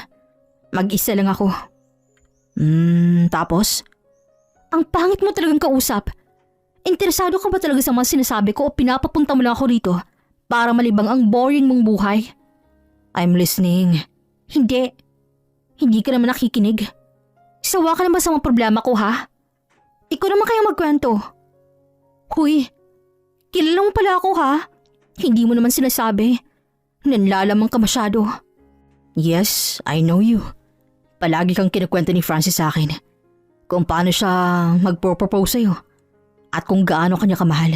mag-isa lang ako. Tapos? Ang pangit mo talagang kausap. Interesado ka ba talaga sa mga sinasabi ko o pinapapunta mo lang ako rito para malibang ang boring mong buhay? I'm listening. Hindi. Hindi ka naman nakikinig. Sawa ka na ba sa mga problema ko, ha? Ikaw naman kaya magkwento. Huy, kilala mo pala ako, ha? Hindi mo naman sinasabi. Nanlalamang ka masyado. Yes, I know you. Palagi kang kinukwento ni Francis sa akin kung paano siya magpropose sa'yo at kung gaano kanya kamahal.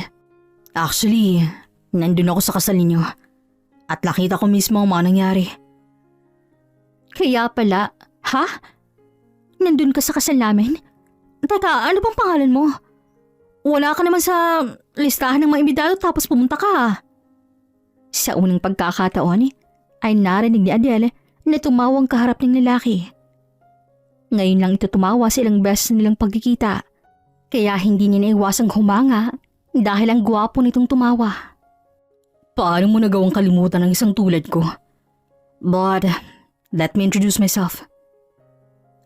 Actually, nandun ako sa kasal ninyo at nakita ko mismo ang mga nangyari. Kaya pala, ha? Nandun ka sa kasal namin? Teka, ano bang pangalan mo? Wala ka naman sa listahan ng mga imbitado tapos pumunta ka. Sa unang pagkakataon, ay narinig ni Adele na tumawang kaharap ng lalaki. Ngayon lang ito tumawa sa ilang beses nilang pagkikita, kaya hindi niya naiwasang humanga dahil ang gwapo nitong tumawa. Paano mo nagawang kalimutan ng isang tulad ko? But, let me introduce myself.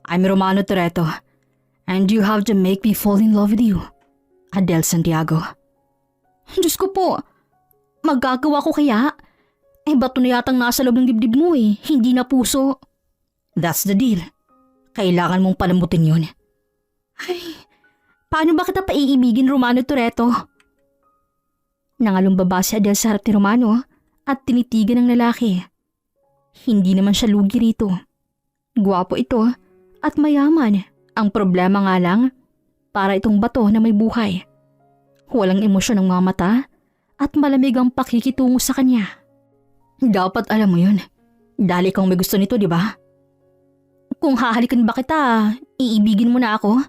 I'm Romano Toretto, and you have to make me fall in love with you, Adele Santiago. Diyos ko po, magagawa ko kaya? Bato na yatang nasa loob ng dibdib mo hindi na puso. That's the deal. Kailangan mong palambutin yun. Ay, paano ba kita paiibigin, Romano Toretto? Nangalumbaba si Adele sa harap ni Romano at tinitigan ng lalaki. Hindi naman siya lugi rito. Gwapo ito at mayaman. Ang problema nga lang, para itong bato na may buhay. Walang emosyon ng mga mata at malamig ang pakikitungo sa kanya. Dapat alam mo yun. Dahil ikaw may gusto nito, di ba? Kung hahalikan ba kita, iibigin mo na ako?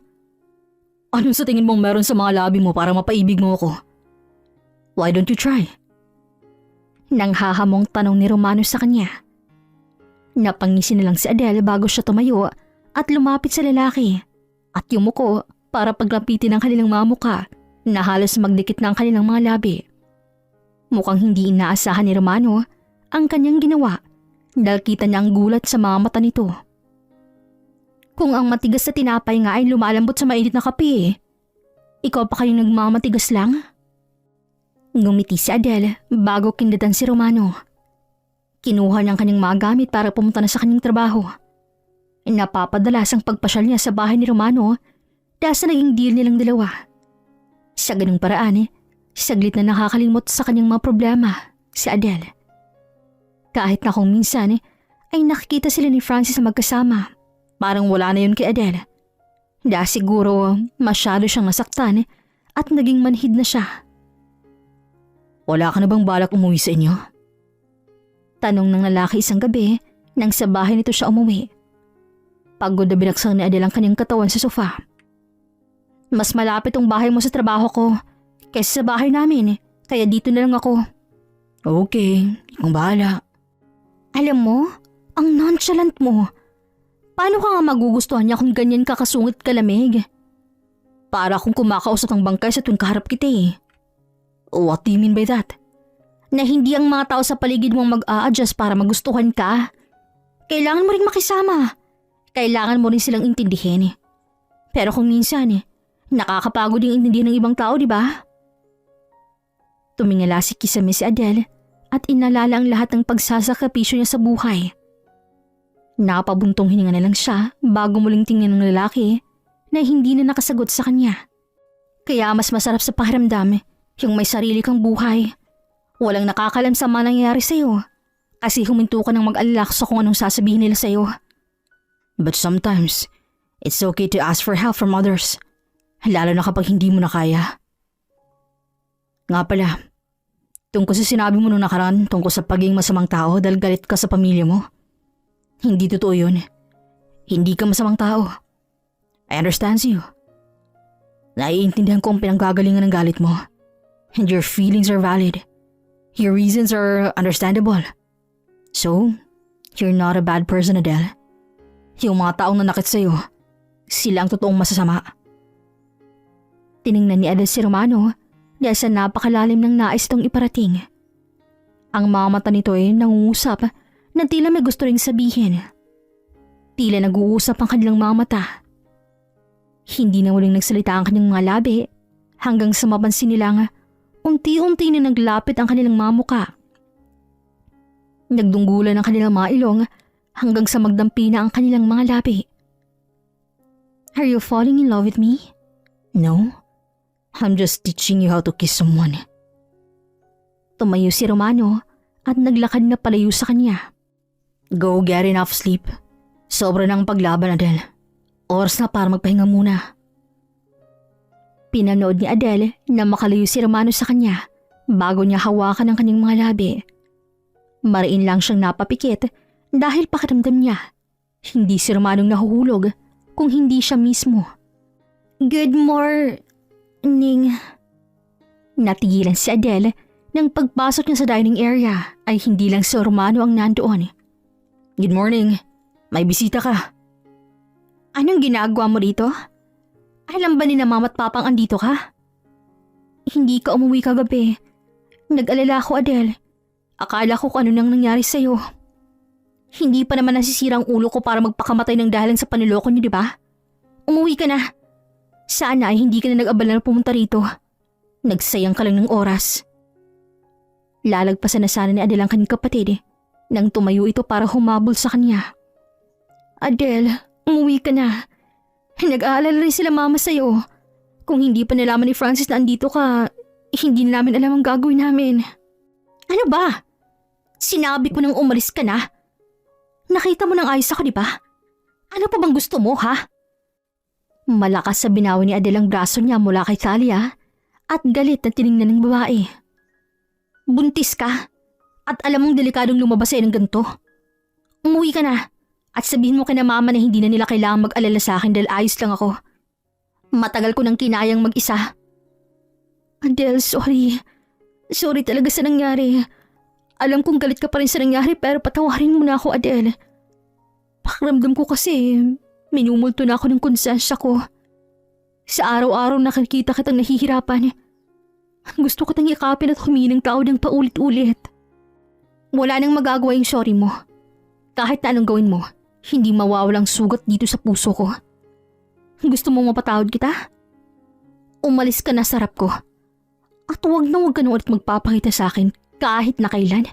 Anong sa tingin mong meron sa mga labi mo para mapaibig mo ako? Why don't you try? Nang hahamong tanong ni Romano sa kanya. Napangisi na lang si Adele bago siya tumayo at lumapit sa lalaki at yumuko para paglapitin ang kanilang mga muka na halos magdikit na ang kanilang mga labi. Mukhang hindi inaasahan ni Romano ang kanyang ginawa dahil kita niya ang gulat sa mga mata nito. Kung ang matigas na tinapay nga ay lumalambot sa mainit na kape, ikaw pa kayong nagmamatigas lang? Ngumiti si Adele bago kindatan si Romano. Kinuha niyang kanyang mga gamit para pumunta na sa kanyang trabaho. Napapadalas ang pagpasyal niya sa bahay ni Romano dahil sa naging deal nilang dalawa. Sa ganung paraan, saglit na nakakalimot sa kanyang mga problema si Adele. Kahit na kung minsan ay nakikita sila ni Francis na magkasama, parang wala na yun kay Adele. Dahil siguro masyado siyang nasaktan at naging manhid na siya. Wala ka na bang balak umuwi sa inyo? Tanong ng lalaki isang gabi nang sa bahay nito siya umuwi. Pagod na binaksang ni Adele ang kanyang katawan sa sofa. Mas malapit ang bahay mo sa trabaho ko kaysa sa bahay namin, kaya dito na lang ako. Okay, kung bahala. Alam mo, ang nonchalant mo. Paano ka nga magugustuhan niya kung ganyan kakasungit kalamig? Para akong kumakausap ng bangkay sa tuwing kaharap kita eh. What do you mean by that? Na hindi ang mga tao sa paligid mong mag-a-adjust para magustuhan ka. Kailangan mo ring makisama. Kailangan mo rin silang intindihin. Pero kung minsan, nakakapagod yung intindihin ng ibang tao, di ba? Tumingala si Kisame si Adele at inalala ang lahat ng pagsasakripisyo niya sa buhay. Napabuntong hininga na lang siya bago muling tingnan ng lalaki na hindi na nakasagot sa kanya. Kaya mas masarap sa pakiramdam yung may sarili kang buhay. Walang nakakalam sa mga nangyayari sa'yo kasi huminto ka ng mag-alala sa kung anong sasabihin nila sa'yo. But sometimes, it's okay to ask for help from others. Lalo na kapag hindi mo na kaya. Nga pala, tungkol sa sinabi mo nung nakaraan tungkol sa pagiging masamang tao dahil galit ka sa pamilya mo. Hindi totoo yun. Hindi ka masamang tao. I understand you. Naiintindihan ko ang pinanggagalingan ng galit mo. And your feelings are valid. Your reasons are understandable. So, you're not a bad person, Adele. Yung mga taong nanakit sa'yo, sila ang totoong masasama. Tiningnan ni Adele si Romano dahil sa napakalalim ng nais itong iparating. Ang mga mata nito ay nangungusap na tila may gusto ring sabihin. Tila nag-uusap ang kanilang mga mata. Hindi na muling nagsalita ang kanyang mga labi hanggang sa mapansin nilang unti-unti na naglapit ang kanilang mga muka. Nagdunggulan ang kanilang mga ilong hanggang sa magdampi na ang kanilang mga labi. Are you falling in love with me? No. I'm just teaching you how to kiss someone. Tumayo si Romano at naglakad na palayo sa kanya. Go get enough sleep. Sobra ng paglaban, Adele. Oras na para magpahinga muna. Pinanood ni Adele na makalayo si Romano sa kanya bago niya hawakan ang kanyang mga labi. Mariin lang siyang napapikit dahil pakiramdam niya hindi si Romanong nahuhulog kung hindi siya mismo. Good morning. Natigilan si Adele nang pagpasok niya sa dining area ay hindi lang si Romano ang nandoon. Good morning. May bisita ka. Anong ginagawa mo dito? Alam ba ni na mama at papang andito ka? Hindi ka umuwi kagabi. Nag-alala ako, Adele. Akala ko kung ano nang nangyari sa'yo. Hindi pa naman nasisira ang ulo ko para magpakamatay ng dahilan sa paniloko niyo, di ba? Umuwi ka na. Sana ay hindi ka na nag-abala na pumunta rito. Nagsayang ka lang ng oras. Lalagpasan na sana ni Adele ang kanyang kapatid nang tumayo ito para humabol sa kanya. Adele, umuwi ka na. Nag-aalala rin sila mama sa'yo. Kung hindi pa nalaman ni Francis na andito ka, hindi na namin alam ang gagawin namin. Ano ba? Sinabi ko nang umalis ka na. Nakita mo ng ayos ako, di ba? Ano pa bang gusto mo, ha? Malakas sa binawi ni Adele ang braso niya mula kay Talia at galit na tiningnan ng babae. Buntis ka at alam mong delikadong lumabas sa'yo ng ganito. Umuwi ka na. At sabihin mo kina mama na hindi na nila kailangang mag-alala sa akin dahil ayos lang ako. Matagal ko nang kinayang mag-isa. Adele, sorry. Sorry talaga sa nangyari. Alam kong galit ka pa rin sa nangyari pero patawarin mo na ako, Adele. Pakiramdam ko kasi minumulto na ako ng konsensya ko. Sa araw-araw nakikita kitang nahihirapan. Gusto ko tang yakapin at humingi ng tao ng paulit-ulit. Wala nang magagawa yung sorry mo. Kahit na anong gawin mo, hindi mawawalang sugat dito sa puso ko. Gusto mo mapatawad kita? Umalis ka na sa harap ko. At huwag na ulit magpapakita sa akin kahit na kailan.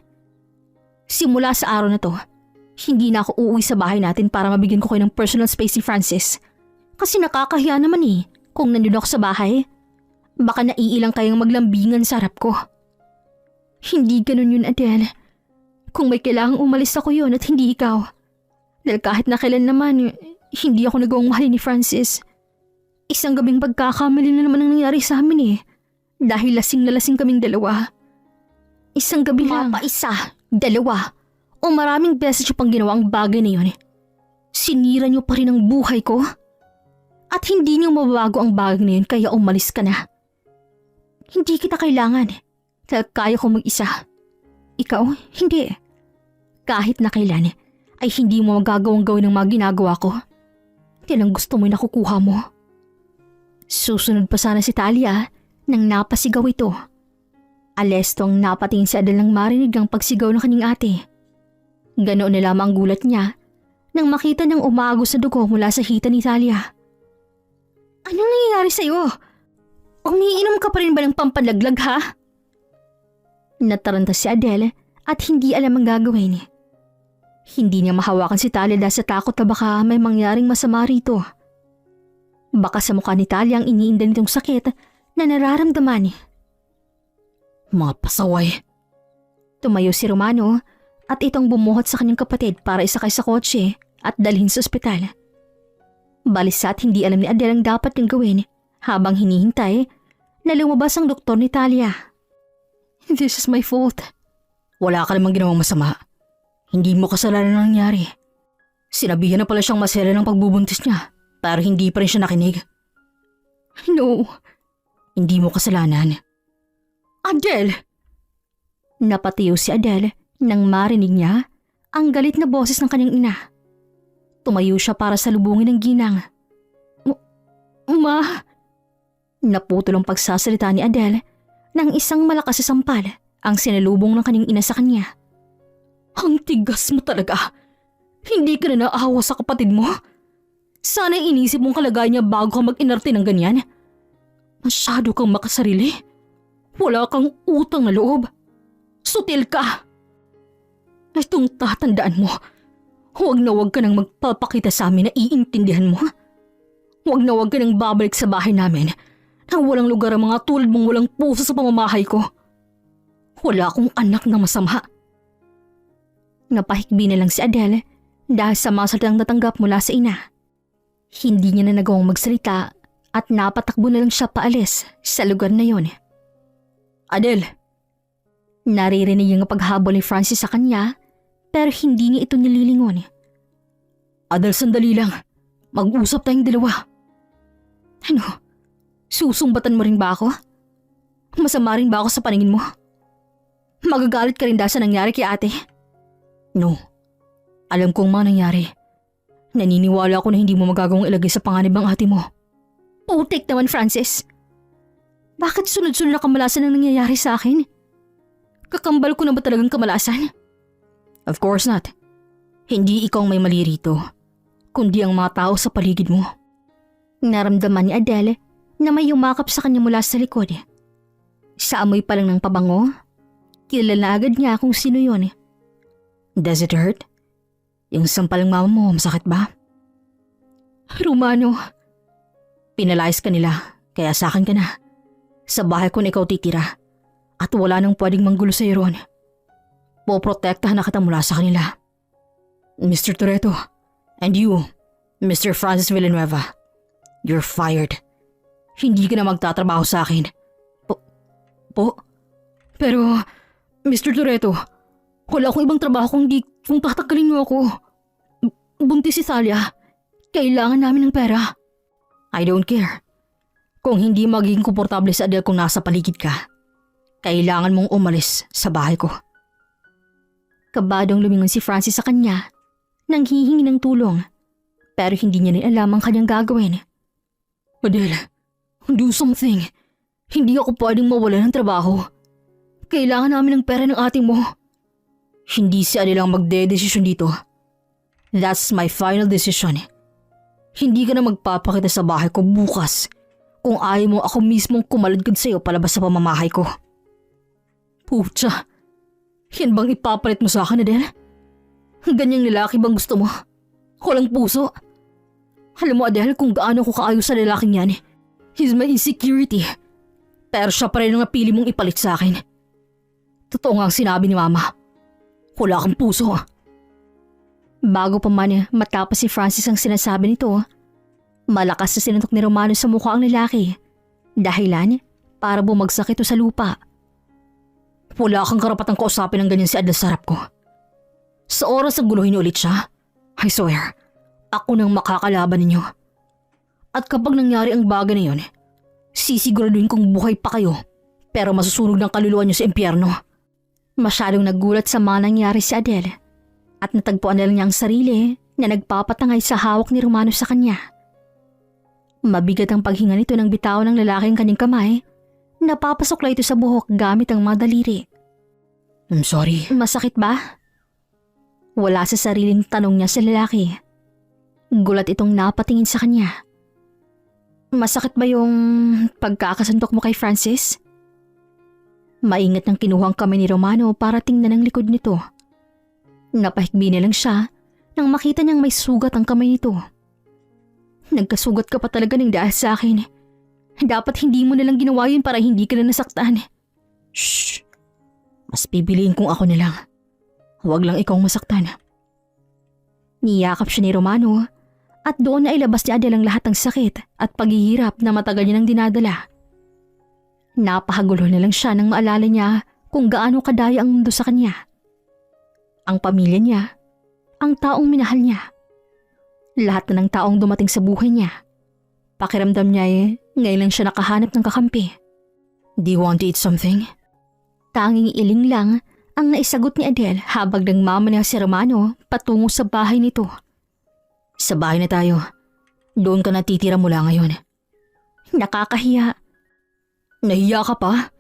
Simula sa araw na to, hindi na ako uuwi sa bahay natin para mabigyan ko kayo ng personal space ni Francis. Kasi nakakahiya naman kung nandun ako sa bahay. Baka naiilang kayang maglambingan sa harap ko. Hindi ganun yun, Adele. Kung may kailangang umalis ako yun at hindi ikaw. Dahil kahit na kailan naman, hindi ako nagawang mahalin ni Francis. Isang gabing pagkakamali na naman ang nangyari sa amin Dahil lasing na lasing kaming dalawa. Isang gabi lang. Isa, dalawa, o maraming beses niyo pang ginawa ang bagay na yun. Sinira niyo pa rin ang buhay ko. At hindi niyo mababago ang bagay na yun kaya umalis ka na. Hindi kita kailangan dahil kaya ko mag-isa. Ikaw, hindi. Kahit na kailan ay hindi mo magagawang gawin ang mga ginagawa ko. Yan ang gusto mo'y nakukuha mo. Susunod pa sana si Talia nang napasigaw ito. Alesto ang napatingin si Adele nang marinig ang pagsigaw ng kanyang ate. Ganoon na lamang ang gulat niya nang makita niyang umagos na dugo mula sa hita ni Talia. Anong nangyayari sa'yo? Umiinom ka pa rin ba ng pampanlaglag ha? Nataranta si Adele at hindi alam ang gagawin. Hindi niya mahawakan si Talia dahil sa takot na baka may mangyaring masama rito. Baka sa mukha ni Talia ang iniinda nitong sakit na nararamdaman. Mga pasaway. Tumayo si Romano at itong bumuhat sa kanyang kapatid para isakay sa kotse at dalhin sa ospital. Balisat hindi alam ni Adele ang dapat niyang gawin habang hinihintay na lumabas ang doktor ni Talia. This is my fault. Wala ka namang ginawang masama. Hindi mo kasalanan ang nangyari. Sinabihan na pala siyang masela ng pagbubuntis niya pero hindi pa rin siya nakinig. No. Hindi mo kasalanan. Adele! Napatiyo si Adele nang marinig niya ang galit na boses ng kanyang ina. Tumayo siya para salubungin ng ginang. Ma! Naputol ang pagsasalita ni Adele nang isang malakas na sampal ang sinalubong ng kanyang ina sa kanya. Ang tigas mo talaga. Hindi ka na naawa sa kapatid mo. Sana inisip mong kalagayan niya bago ka mag-inarte ng ganyan. Masyado kang makasarili. Wala kang utang na loob. Sutil ka. Itong tatandaan mo. Huwag na huwag ka nang magpapakita sa amin na iintindihan mo. Huwag na huwag ka nang babalik sa bahay namin na walang lugar ang mga tulad mong walang puso sa pamamahay ko. Wala akong anak na masama. Napahikbi na lang si Adele dahil sa mga salitang natanggap mula sa ina. Hindi niya na nagawang magsalita at napatakbo na lang siya paalis sa lugar na yon. Adele! Naririnig ang paghabol ni Francis sa kanya pero hindi niya ito nililingon. Adele, sandali lang. Mag-usap tayong dalawa. Ano? Susumbatan mo rin ba ako? Masama rin ba ako sa paningin mo? Magagalit ka rin dahil sa nangyari kay ate? No. Alam kong mga nangyari. Naniniwala ako na hindi mo magagawang ilagay sa panganib ang ate mo. Putik naman, Francis. Bakit sunod-sunod na kamalasan ang nangyayari sa akin? Kakambal ko na ba talagang kamalasan? Of course not. Hindi ikaw ang may mali rito, kundi ang mga tao sa paligid mo. Naramdaman ni Adele na may yumakap sa kanya mula sa likod. Sa amoy pa lang ng pabango, kilala na agad niya kung sino yon. Does it hurt? Yung sampal ng mama mo, masakit ba? Romano. Pinalayas ka nila, kaya sa akin ka na. Sa bahay ko na ikaw titira. At wala nang pwedeng manggulo sa iyo ron. Poprotektahan na kita mula sa kanila. Mr. Toretto, and you, Mr. Francis Villanueva, you're fired. Hindi ka na magtatrabaho sa akin. Po? Pero, Mr. Toretto, wala akong ibang trabaho kung di Kung tatagalin mo ako, buntis si Thalia. Kailangan namin ng pera. I don't care. Kung hindi magiging komportable si Adele kung nasa paligid ka, kailangan mong umalis sa bahay ko. Kabadong lumingon si Francis sa kanya nang hihingi ng tulong, pero hindi niya rin alam ang kanyang gagawin. Adele, do something. Hindi ako pwedeng mawala ng trabaho. Kailangan namin ng pera ng ating mo. Hindi si Adele ang magdedesisyon dito. That's my final decision. Hindi ka na magpapakita sa bahay ko bukas kung ayaw mo ako mismong kumaladkad sa'yo palabas sa pamamahay ko. Putya, yan bang ipapalit mo sa akin, Adele? Ganyang lalaki bang gusto mo? Walang puso. Alam mo, Adele, kung gaano ko kaayos sa lalaking yan. He's my insecurity. Pero siya pa rin ang napili mong ipalit sa akin. Totoo nga ang sinabi ni Mama. Wala kang puso. Bago pa man matapos si Francis ang sinasabi nito, malakas na sinuntok ni Romano sa mukha ang lalaki. Dahilan para bumagsak ito sa lupa. Wala kang karapatang kausapin ng ganyan si Adele sa harap ko. Sa oras na guluhin ulit siya, I swear, ako nang makakalaban ninyo. At kapag nangyari ang bagay na yun, sisiguraduhin kong buhay pa kayo pero masusunog ng kaluluwa niyo sa impyerno. Masyadong nagulat sa mga nangyari si Adele at natagpuan na lang niya ang sarili na nagpapatangay sa hawak ni Romano sa kanya. Mabigat ang paghinga nito ng bitaw ng lalaki ang kanyang kamay. Napapasok lang ito sa buhok gamit ang mga daliri. I'm sorry. Masakit ba? Wala sa sariling tanong niya sa lalaki. Gulat itong napatingin sa kanya. Masakit ba yung pagkakasuntok mo kay Francis? Maingat nang kinuha ang kamay ni Romano para tingnan ang likod nito. Napahikbi na lang siya nang makita niyang may sugat ang kamay nito. Nagkasugat ka pa talaga ng dahil sa akin. Dapat hindi mo nalang ginawa yun para hindi ka na nasaktan. Shh! Mas pipiliin kong ako na lang. Huwag lang ikaw masaktan. Niyakap siya ni Romano at doon na ilabas ni Adele ang lahat ng sakit at paghihirap na matagal niya nang dinadala. Napahagulo na lang siya nang maalala niya kung gaano kadaya ang mundo sa kanya. Ang pamilya niya, ang taong minahal niya. Lahat na ng taong dumating sa buhay niya. Pakiramdam niya ngayon lang siya nakahanap ng kakampi. Do you want to eat something? Tanging iling lang ang naisagot ni Adele habang nagmamaneho si Romano patungo sa bahay nito. Sa bahay na tayo. Doon ka natitira mula ngayon. Nakakahiya. Nahiya ka pa?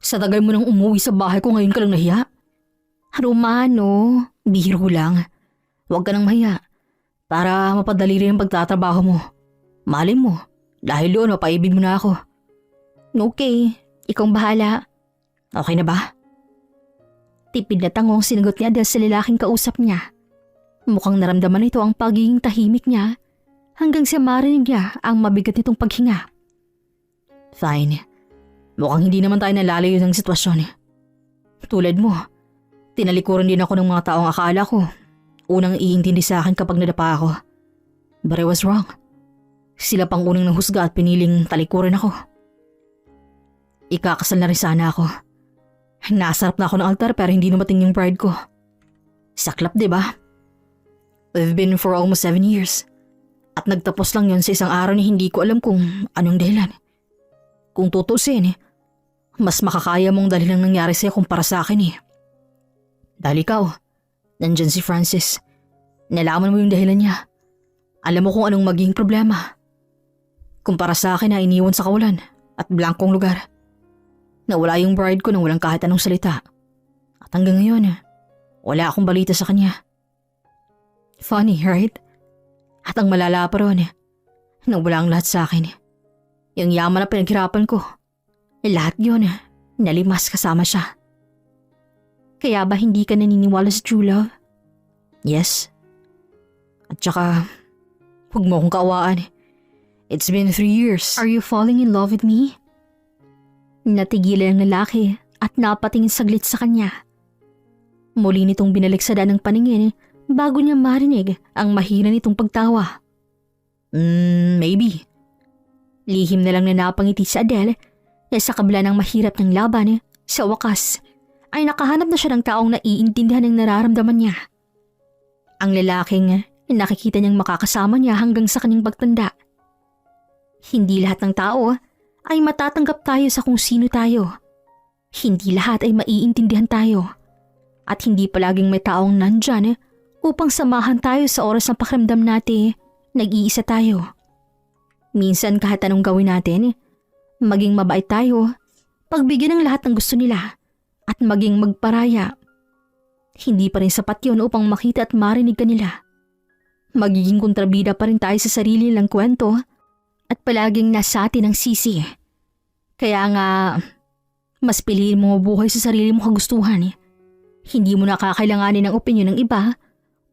Sa tagal mo nang umuwi sa bahay ko ngayon ka lang nahiya? Romano, bihiro lang. Huwag ka nang mahiya. Para mapadali rin ang pagtatrabaho mo. Malay mo, dahil doon mapaibig mo na ako. Okay, ikaw bahala. Okay na ba? Tipid na tangong sinagot ni Adele sa lalaking kausap niya. Mukhang naramdaman nito ang pagiging tahimik niya hanggang sa marinig niya ang mabigat nitong paghinga. Fine. Mukhang hindi naman tayo nalalayo ng sitwasyon. Tulad mo, tinalikuran din ako ng mga taong akala ko unang iintindi sa akin kapag nadapa ako. But I was wrong. Sila pang unang nahusga at piniling talikuran ako. Ikakasal na rin sana ako. Nasarap na ako ng altar pero hindi dumating yung bride ko. Saklap, diba? We've been for almost 7 years. At nagtapos lang yon sa isang araw na hindi ko alam kung anong dahilan. Kung tutusin, mas makakaya mong dalhin ang nangyari sa'yo kumpara sa akin eh. Dahil ikaw, nandyan si Francis. Nalaman mo yung dahilan niya. Alam mo kung anong magiging problema. Kumpara sa akin na iniwan sa kawalan at blankong lugar. Nawala yung bride ko nang walang kahit anong salita. At hanggang ngayon, wala akong balita sa kanya. Funny, right? At ang malala pa ron, nawala ang lahat sa akin. Yung yaman na pinaghirapan ko, lahat yun, nalimas kasama siya. Kaya ba hindi ka naniniwala sa true love? Yes. At saka, huwag mo akong kaawaan. It's been 3 years. Are you falling in love with me? Natigilan ang lalaki at napatingin saglit sa kanya. Muli nitong binaliksada ng paningin bago niya marinig ang mahina nitong pagtawa. Maybe. Lihim na lang na napangiti si Adele na sa kabila ng mahirap ng laban, sa wakas ay nakahanap na siya ng taong naiintindihan ng nararamdaman niya. Ang lalaking nakikita niyang makakasama niya hanggang sa kanyang pagtanda. Hindi lahat ng tao ay matatanggap tayo sa kung sino tayo. Hindi lahat ay maiintindihan tayo. At hindi palaging may taong nandyan upang samahan tayo sa oras ng pakiramdam natin nag-iisa tayo. Minsan kahit anong gawin natin, maging mabait tayo, pagbigyan ng lahat ng gusto nila, at maging magparaya. Hindi pa rin sapat yun upang makita at marinig ka nila. Magiging kontrabida pa rin tayo sa sarili nilang kwento at palaging nasa atin ang sisi. Kaya nga, mas piliin mo mabuhay sa sarili mo kagustuhan. Hindi mo nakakailanganin ng opinyon ng iba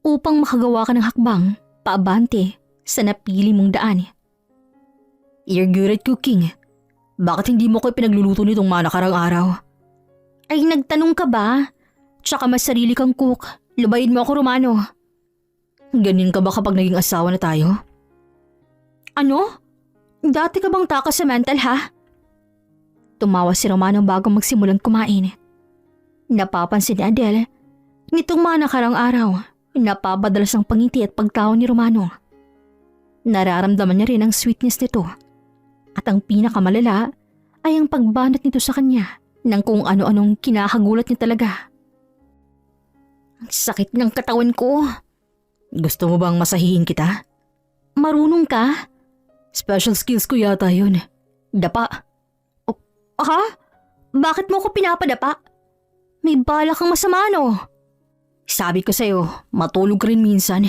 upang makagawa ka ng hakbang paabante sa napili mong daan. You're good at cooking. Bakit hindi mo ko pinagluluto nitong mga nakarang araw? Ay, nagtanong ka ba? Tsaka mas sarili kang cook. Lubayin mo ako, Romano. Ganyan ka ba kapag naging asawa na tayo? Ano? Dati ka bang takas sa mental, ha? Tumawa si Romano bago magsimulang kumain. Napapansin ni Adele, nitong mga nakarang araw, napapadalas ang pangiti at pagtawa ni Romano. Nararamdaman niya rin ang sweetness nito. At ang pinakamalala ay ang pagbanat nito sa kanya ng kung ano-anong kinakagulat niya talaga. Ang sakit ng katawan ko. Gusto mo bang masahihin kita? Marunong ka? Special skills ko yata yun. Dapa. Ha? Bakit mo ko pinapadapa? May bala kang masama, no? Sabi ko sa'yo, matulog ka rin minsan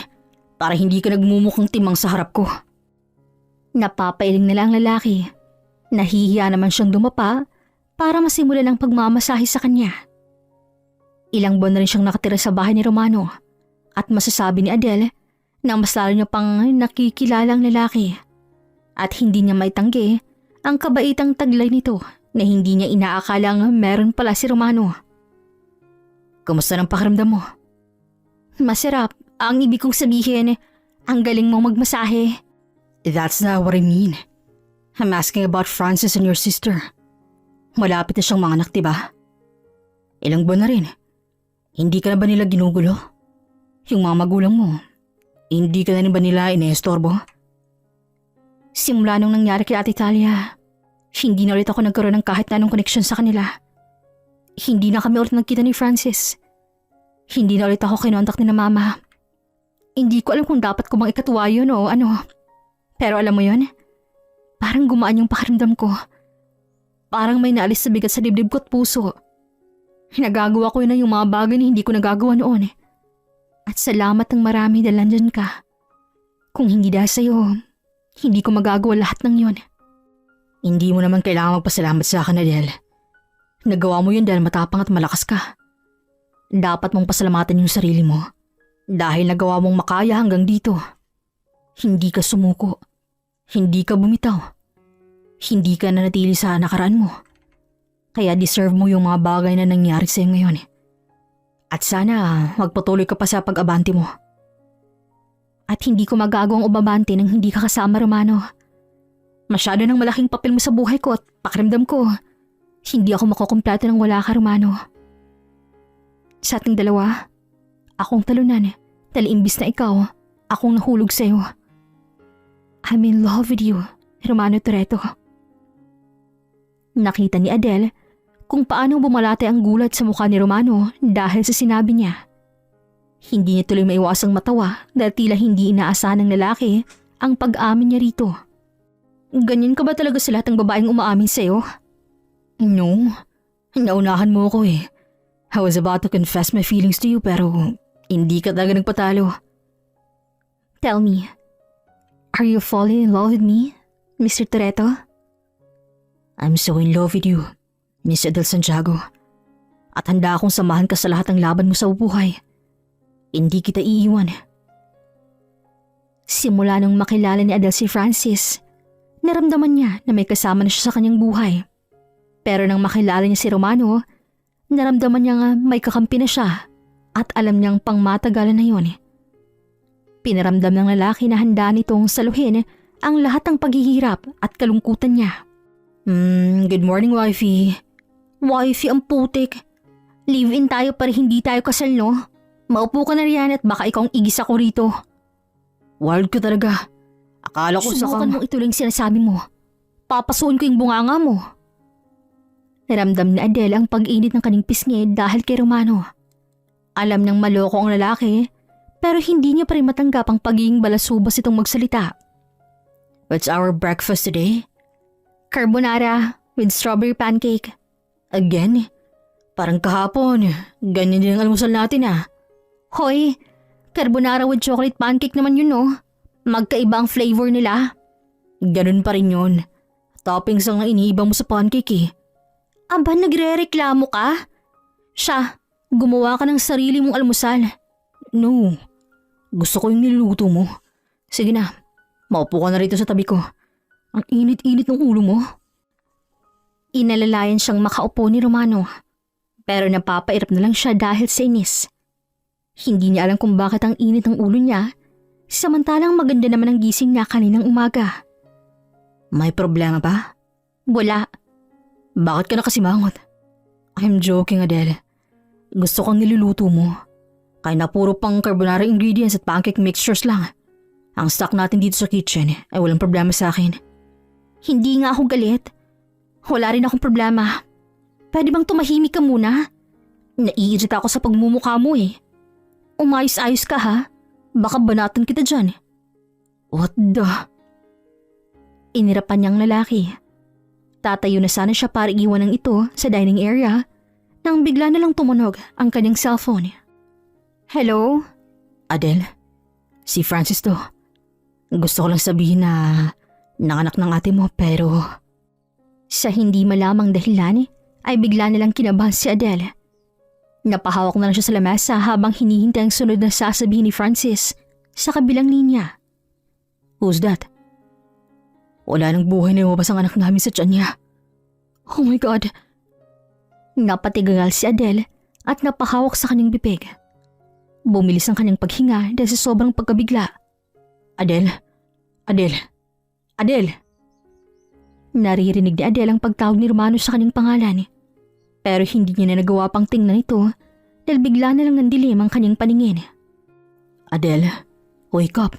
para hindi ka nagmumukhang timang sa harap ko. Napapailing na lang ang lalaki. Nahihiya naman siyang dumapa para masimulan ang pagmamasahe sa kanya. Ilang buwan na rin siyang nakatira sa bahay ni Romano at masasabi ni Adele na mas lalo niya pang nakikilala ang lalaki at hindi niya maitanggi ang kabaitang taglay nito na hindi niya inaakalang meron pala si Romano. Kumusta ng pakiramdam mo? Masarap. Ang ibig kong sabihin, ang galing mong magmasahe. That's not what I mean. I'm asking about Francis and your sister. Malapit na siyang manganak, diba? Ilang buwan na rin. Hindi ka na ba nila ginugulo? Yung mga magulang mo, hindi ka na rin ba nila ineestorbo? Simula nung nangyari kay Ate Talia, hindi na ulit ako nagkaroon ng kahit na anong koneksyon sa kanila. Hindi na kami ulit nagkita ni Francis. Hindi na ulit ako kinontak ni na mama. Hindi ko alam kung dapat ko bang ikatuwa yun o ano. Pero alam mo yun, parang gumaan yung pakiramdam ko. Parang may naalis sa bigat sa dibdib ko at puso. Nagagawa ko yun na yung mga bagay na hindi ko nagagawa noon. At salamat ng marami dahil nandyan ka. Kung hindi dahil sa'yo, hindi ko magagawa lahat ng yun. Hindi mo naman kailangan magpasalamat sa akin, Adele. Nagawa mo yun dahil matapang at malakas ka. Dapat mong pasalamatan yung sarili mo dahil nagawa mong makaya hanggang dito. Hindi ka sumuko. Hindi ka bumitaw. Hindi ka nanatili sa nakaraan mo. Kaya deserve mo yung mga bagay na nangyari sa'yo ngayon. At sana magpatuloy ka pa sa pag-abante mo. At hindi ko magagawang umabante nang hindi ka kasama, Romano. Masyado ng malaking papel mo sa buhay ko at pakiramdam ko, hindi ako makukumpleto nang wala ka, Romano. Sa ating dalawa, akong talunan dahil imbis na ikaw, akong nahulog sa'yo. I'm in love with you, Romano Toretto. Nakita ni Adele kung paano bumalate ang gulat sa mukha ni Romano dahil sa sinabi niya. Hindi niya tuloy maiwasang matawa dahil tila hindi inaasahan ng lalaki ang pag-amin niya rito. Ganyan ka ba talaga sa lahat ng babaeng umaamin sa'yo? No, naunahan mo ako eh. I was about to confess my feelings to you pero hindi ka talaga nagpatalo. Tell me, are you falling in love with me, Mr. Toretto? I'm so in love with you, Miss Adele Santiago. At handa akong samahan ka sa lahat ng laban mo sa buhay. Hindi kita iiwan. Simula nung makilala ni Adele si Francis, naramdaman niya na may kasama na siya sa kanyang buhay. Pero nang makilala niya si Romano, naramdaman niya nga may kakampi na siya at alam niyang pangmatagalan na yun. Pinaramdam ng lalaki na handa nitong saluhin ang lahat ng paghihirap at kalungkutan niya. Good morning, wifey. Wifey ang putik. Live-in tayo para hindi tayo kasal, no? Maupo ka na riyan at baka ikaw ang igis ako rito. Wild ka talaga. Akala ko sa Subukan mong ituloy yung sinasabi mo. Papasuon ko yung bunganga mo. Naramdam ni Adele ang pag-init ng kaning pisngi dahil kay Romano. Alam ng maloko ang lalaki, pero hindi niya pa rin matanggap ang pagiging balasubas itong magsalita. What's our breakfast today? Carbonara with strawberry pancake. Again? Parang kahapon. Ganyan din ang almusal natin ah. Hoy, carbonara with chocolate pancake naman yun no. Magkaiba ang flavor nila. Ganun pa rin yun. Toppings ang iniiba mo sa pancake eh. Aba, nagre-reklamo ka? Siya, gumawa ka ng sarili mong almusal. No. Gusto ko yung niluluto mo. Sige na, maupo ka na rito sa tabi ko. Ang init-init ng ulo mo. Inalalayan siyang makaupo ni Romano. Pero napapairap na lang siya dahil sa inis. Hindi niya alam kung bakit ang init ng ulo niya, samantalang maganda naman ang gising niya kaninang umaga. May problema ba? Wala. Bakit ka nakasimangot? I'm joking, Adele. Gusto kang niluluto mo. Kaya na puro pang carbonara ingredients at pancake mixtures lang. Ang stock natin dito sa kitchen ay walang problema sa akin. Hindi nga ako galit. Wala rin akong problema. Pwede bang tumahimik ka muna? Naiirita ako sa pagmumukha mo eh. Umayos-ayos ka ha? Baka banatan kita dyan. What the? Inirapan niyang lalaki. Tatayo na sana siya para iwan ng ito sa dining area nang bigla na lang tumunog ang kanyang cellphone. Hello? Adele, si Francis to. Gusto ko lang sabihin na nanganak ng ate mo pero... Sa hindi malamang dahilan ay bigla na lang kinabahan si Adele. Napahawak na lang siya sa lamesa habang hinihintay ang sunod na sasabihin ni Francis sa kabilang linya. Who's that? Wala nang buhay na lumabas ang anak namin sa tiyan niya. Oh my God. Napatigagal si Adele at napahawak sa kanyang bibig. Bumilis ang kanyang paghinga dahil sa sobrang pagkabigla. Adele? Adele? Adele? Naririnig ni Adele ang pagtawag ni Romano sa kanyang pangalan. Pero hindi niya na nagawa pang tingnan ito dahil bigla na lang nandilim ang kanyang paningin. Adele, wake up.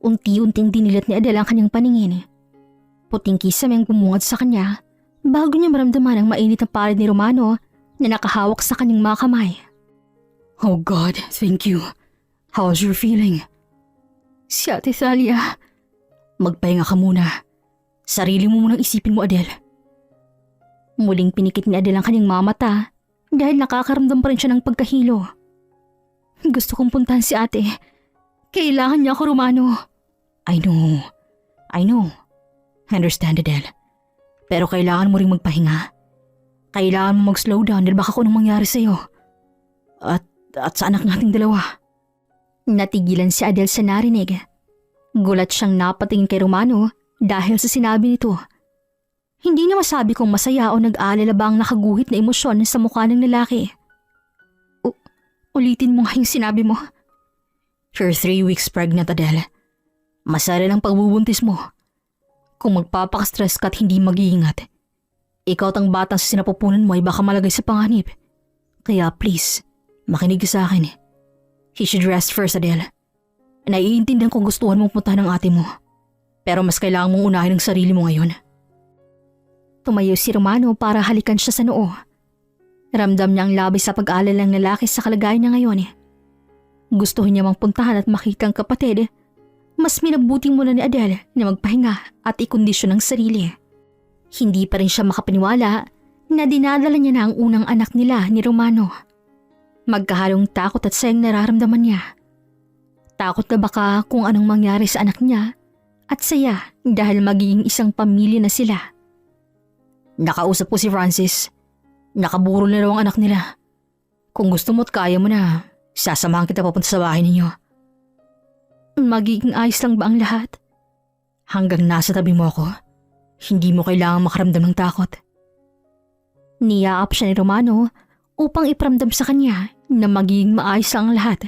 Unti-unting dinilat ni Adele ang kanyang paningin. Puting kisame ang bumungad sa kanya bago niya maramdaman ang mainit na palad ni Romano na nakahawak sa kanyang mga kamay. Oh God, thank you. How's your feeling? Si Ate Thalia. Magpahinga ka muna. Sarili mo munang isipin mo, Adele. Muling pinikit ni Adele ang kanyang mga mata dahil nakakaramdam pa rin siya ng pagkahilo. Gusto kong puntahan si ate. Kailangan niya ako, Romano. I know. I understand, Adele. Pero kailangan mo ring magpahinga. Kailangan mo mag-slow down dahil baka kung anong mangyari sa'yo. At sa anak nating dalawa. Natigilan si Adele sa narinig. Gulat siyang napatingin kay Romano dahil sa sinabi nito. Hindi niya masabi kung masaya o nag-aalala ba ang nakaguhit na emosyon sa mukha ng lalaki. Ulitin mo nga yung sinabi mo. You're 3 weeks pregnant, Adele. Masaya lang pagbubuntis mo. Kung magpapaka-stress ka at hindi mag-iingat, ikaw at ang batang sa sinapupunan mo ay baka malagay sa panganib. Kaya please, makinig ka sa akin. He should rest first, Adele. Naiintindihan kung gustuhan mong puntahan ng ate mo. Pero mas kailangan mong unahin ang sarili mo ngayon. Tumayo si Romano para halikan siya sa noo. Ramdam niya ang labis sa pag-alala ng lalaki sa kalagayan niya ngayon. Gustuhin niya mang puntahan at makita ang kapatid. Mas minabuti muna ni Adele na magpahinga at ikondisyon ang sarili. Hindi pa rin siya makapaniwala na dinadala niya na ang unang anak nila ni Romano. Magkahalong takot at sayang nararamdaman niya. Takot na baka kung anong mangyari sa anak niya at saya dahil magiging isang pamilya na sila. Nakausap ko si Francis. Nakaburo na raw ang anak nila. Kung gusto mo at kaya mo na, sasamahan kita papunta sa bahay ninyo. Magiging ayos lang ba ang lahat? Hanggang nasa tabi mo ako, hindi mo kailangang makaramdam ng takot. Niyaap siya ni Romano upang iparamdam sa kanya na magiging maayos lang ang lahat.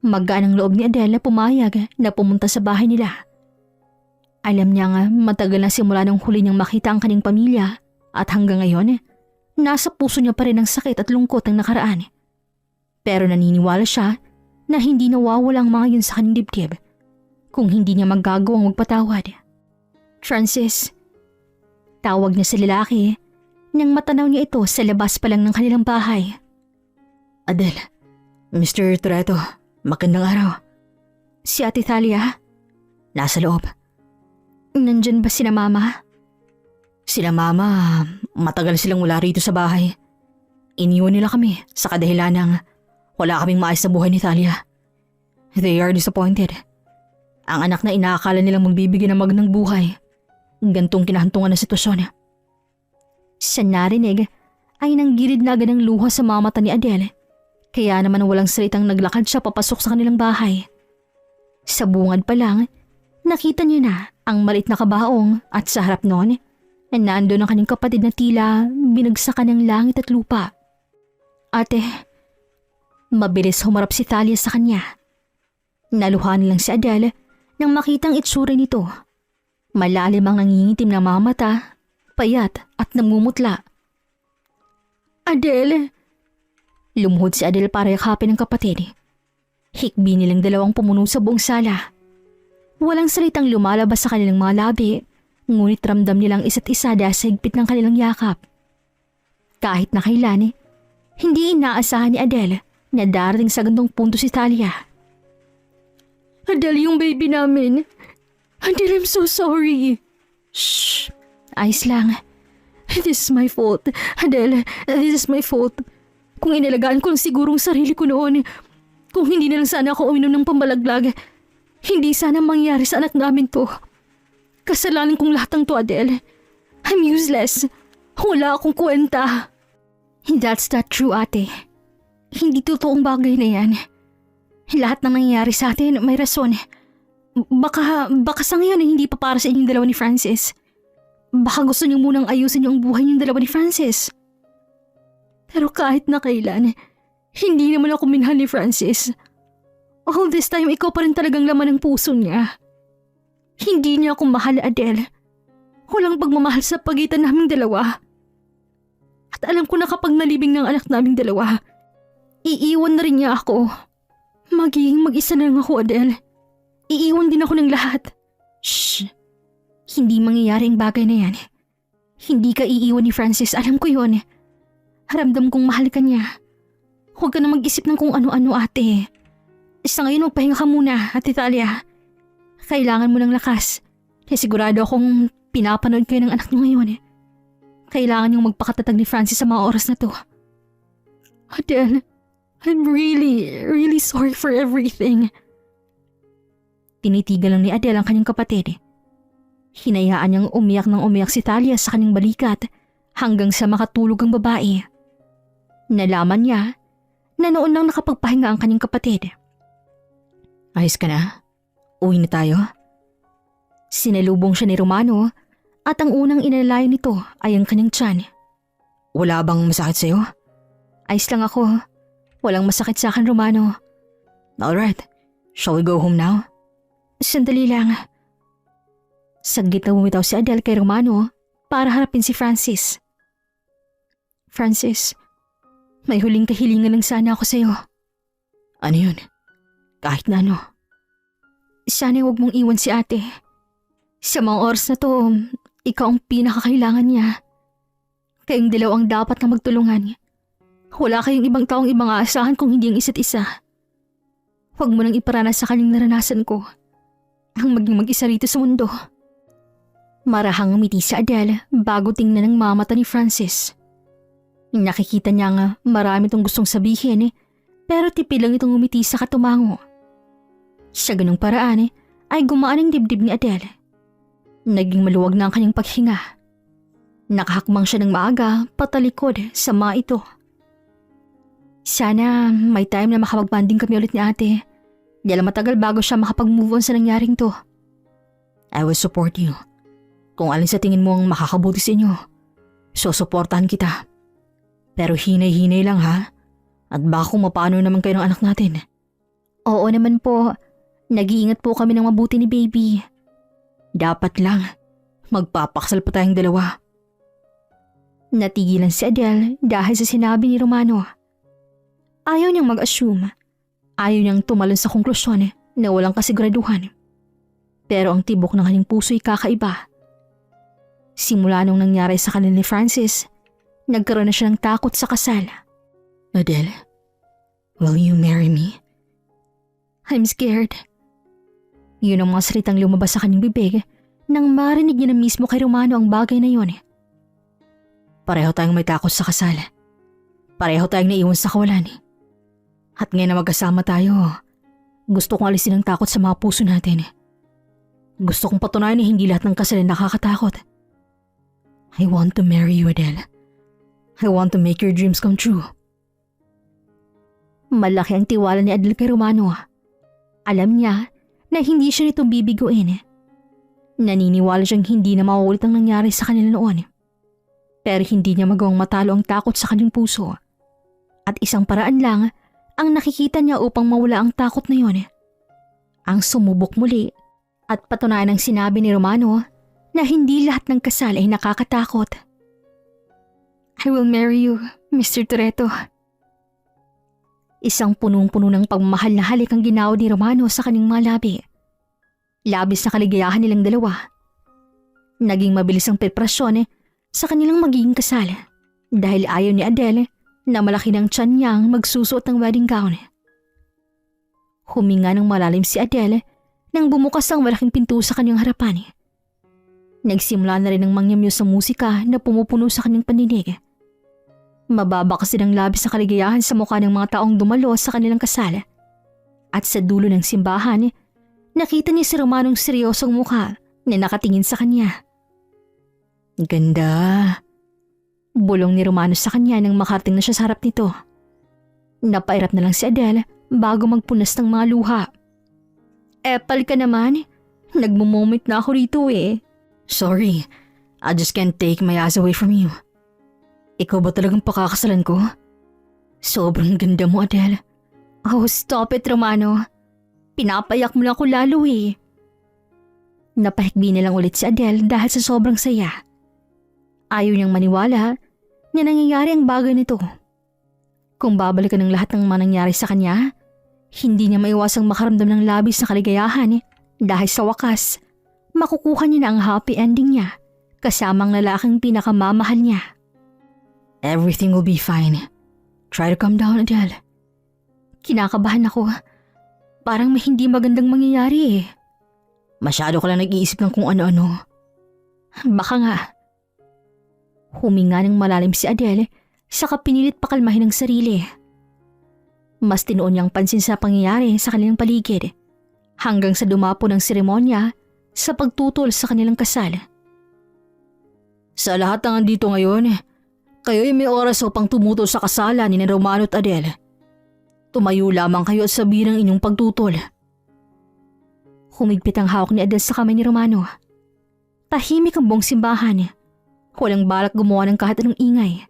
Magaan ang loob ni Adele na pumayag na pumunta sa bahay nila. Alam niya nga matagal na simula nung huli niyang makita ang kanyang pamilya at hanggang ngayon, nasa puso niya pa rin ang sakit at lungkot ng nakaraan. Pero naniniwala siya na hindi nawawala ang mga yun sa kanyang dibdib kung hindi niya magagawang magpatawad. Francis, tawag niya sa lalaki nang matanaw niya ito sa labas pa lang ng kanilang bahay. Adele, Mr. Toretto, magandang araw. Si Ate Thalia, Nasa loob. nandyan ba sina Mama? Sila Mama, matagal silang wala rito sa bahay. Iniwan nila kami sa kadahilan ng wala kaming maayos sa buhay ni Thalia. They are disappointed. Ang anak na inaakala nilang magbibigay ng magandang buhay. Gantong kinahantungan na sitwasyon. Sa narinig ay nanggilid na agad ng luha sa mga mata ni Adele. Kaya naman walang salitang naglakad siya papasok sa kanilang bahay. Sa bungad pa lang, nakita niya na ang maliit na kabaong at sa harap noon, nandoon ang kanyang kapatid na tila binagsakan ng langit at lupa. Ate, mabilis humarap si Thalia sa kanya. Naluhan lang si Adele nang makitang itsura nito. Malalim ang nangingitim na mga mata, payat at namumutla. Adele! Lumuhod si Adele para yakapin ng kapatid. Hikbi nilang dalawang pumuno sa buong sala. Walang salitang lumalabas sa kanilang mga labi, ngunit ramdam nilang isa't isa dahil sa higpit ng kanilang yakap. Kahit na kailan, hindi inaasahan ni Adele na darating sa gantong punto si Thalia. Adele, yung baby namin. Adele, I'm so sorry. Shh, ayos lang. This is my fault. Adele, this is my fault. Kung inalagaan ko lang sigurong sarili ko noon, kung hindi na lang sana ako uminom ng pambalaglag, hindi sana mangyari sa anak namin to. Kasalanan kong lahat ng to, Adele. I'm useless. Wala akong kwenta. That's not true, ate. Hindi totoong bagay na yan. Lahat ng nangyayari sa atin may rason. Baka sa ngayon hindi pa para sa inyong dalawa ni Francis. Baka gusto niyo munang ayusin yung buhay niyong dalawa ni Francis. Pero kahit na kailan, hindi naman ako minahal ni Francis. All this time, ikaw pa rin talagang laman ng puso niya. Hindi niya ako mahal, Adele. Walang pagmamahal sa pagitan naming dalawa. At alam ko na kapag nalibing ng anak naming dalawa, iiwan na rin niya ako. Magiging mag-isa na lang ako, Adele. Iiwan din ako ng lahat. Shh! Hindi mangyayari ang bagay na yan. Hindi ka iiwan ni Francis, alam ko yon. Haramdam kong mahal ka niya. Huwag ka na mag-isip ng kung ano-ano, ate. Sa ngayon, magpahinga ka muna, Ate Thalia. Kailangan mo ng lakas. Kaya sigurado akong pinapanood kayo ng anak niyo ngayon. Kailangan niyong magpakatatag ni Francis sa mga oras na to. Adele, I'm really sorry for everything. Tinitigan lang ni Adele ang kanyang kapatid. Hinayaan niyang umiyak ng umiyak si Thalia sa kanyang balikat hanggang sa makatulog ang babae. Nalaman niya na noon lang nakapagpahinga ang kanyang kapatid. Ayos ka na? Uwi na tayo? Sinalubong siya ni Romano at ang unang inalalayan nito ay ang kanyang tiyan. Wala bang masakit sa'yo? Ayos lang ako. Walang masakit sa akin, Romano. Alright, shall we go home now? Sandali lang. Saglit na bumitaw si Adele kay Romano para harapin si Francis. Francis, may huling kahilingan lang sana ako sa'yo. Ano yun? Kahit na ano. Sana huwag mong iwan si ate. Sa mga oras na to, ikaw ang pinakakailangan niya. Kayong dalawang dapat na magtulungan. Wala kayong ibang taong ibang aasahan kung hindi ang isa't isa. Huwag mo nang iparanas sa kanyang naranasan ko. Ang maging mag-isa rito sa mundo. Marahang umiti si Adele bago tingnan ng mamata ni Francis. Nakikita niya nga marami itong gustong sabihin pero tipid lang itong umiti sa katumango. Sa ganung paraan ay gumaan ang dibdib ni Adele. Naging maluwag na ang kanyang paghinga. Nakahakmang siya ng maaga patalikod sa mga ito. Sana may time na makapag-banding kami ulit ni ate. Dahil matagal bago siya makapag-move on sa nangyaring to. I will support you. Kung alin sa tingin mo ang makakabuti sa inyo, susuportahan kita. Pero hinay-hinay lang ha. At baka kung mapano naman kayo ng anak natin. Oo naman po. Nag-iingat po kami ng mabuti ni baby. Dapat lang. Magpapaksal pa tayong dalawa. Natigilan si Adele dahil sa sinabi ni Romano. Ayaw niyang mag-assume. Ayaw niyang tumalon sa konklusyon na walang kasiguraduhan. Pero ang tibok ng kanyang puso'y kakaiba. Simula nung nangyari sa kanila ni Francis, nagkaroon na siya ng takot sa kasal. Adele, will you marry me? I'm scared. Yun ang mga salitang lumabas sa kanyang bibig nang marinig niya na mismo kay Romano ang bagay na yun. Pareho tayong may takot sa kasal. Pareho tayong naiwan sa kawalan. At ngayon na magkasama tayo, gusto kong alisin ang takot sa mga puso natin. Gusto kong patunayan na hindi lahat ng kasal ay nakakatakot. I want to marry you, Adele. I want to make your dreams come true. Malaki ang tiwala ni Adele kay Romano. Alam niya na hindi siya nito bibiguin. Naniniwala siyang hindi na mauulit ang nangyari sa kanila noon. Pero hindi niya magawang matalo ang takot sa kanyang puso. At isang paraan lang ang nakikita niya upang mawala ang takot na yun. Ang sumubok muli at patunayan ang sinabi ni Romano na hindi lahat ng kasal ay nakakatakot. I will marry you, Mr. Toretto. Isang punong-puno ng pagmamahal na halik ang ginawa ni Romano sa kanyang mga labi. Labis na kaligayahan nilang dalawa. Naging mabilis ang preparasyon sa kanilang magiging kasal dahil ayaw ni Adele na malaki ng tiyan niyang magsusuot ng wedding gown. Huminga ng malalim si Adele nang bumukas ang malaking pinto sa kanyang harapan. Nagsimula na rin ang mangyamyo sa musika na pumupuno sa kanyang paninig. Mababa kasi ng labis na kaligayahan sa mukha ng mga taong dumalo sa kanilang kasal. At sa dulo ng simbahan, nakita niya si Romanong seryosong mukha na nakatingin sa kanya. Ganda. Bulong ni Romano sa kanya nang makarating na siya sa harap nito. Napairap na lang si Adele bago magpunas ng mga luha. Epal ka naman. Nagmumomit na ako rito Sorry, I just can't take my eyes away from you. Ikaw ba talagang pakakasalan ko? Sobrang ganda mo, Adele. Oh, stop it, Romano. Pinapayak mo lang ako lalo Napahikbi na lang ulit si Adele dahil sa sobrang saya. Ayaw niyang maniwala na nangyayari ang bagay nito. Kung babalikan ng lahat ng manangyari sa kanya, hindi niya maiwasang makaramdam ng labis na kaligayahan dahil sa wakas, makukuha niya na ang happy ending niya kasama ang lalaking pinakamamahal niya. Everything will be fine. Try to calm down, Adele. Kinakabahan ako. Parang may hindi magandang mangyayari Masyado ka lang nag-iisip ng kung ano-ano. Baka nga. Huminga ng malalim si Adele saka pinilit pakalmahin ang sarili. Mas tinuon niyang pansin sa pangyayari sa kanilang paligid hanggang sa dumapo ng seremonya sa pagtutol sa kanilang kasal. Sa lahat ng andito ngayon, kayo'y may oras upang tumutol sa kasalan ni Romano at Adele. Tumayo lamang kayo at sabihin ang inyong pagtutol. Humigpit ang hawak ni Adele sa kamay ni Romano. Tahimik ang buong simbahan. Walang balak gumawa ng kahit anong ingay.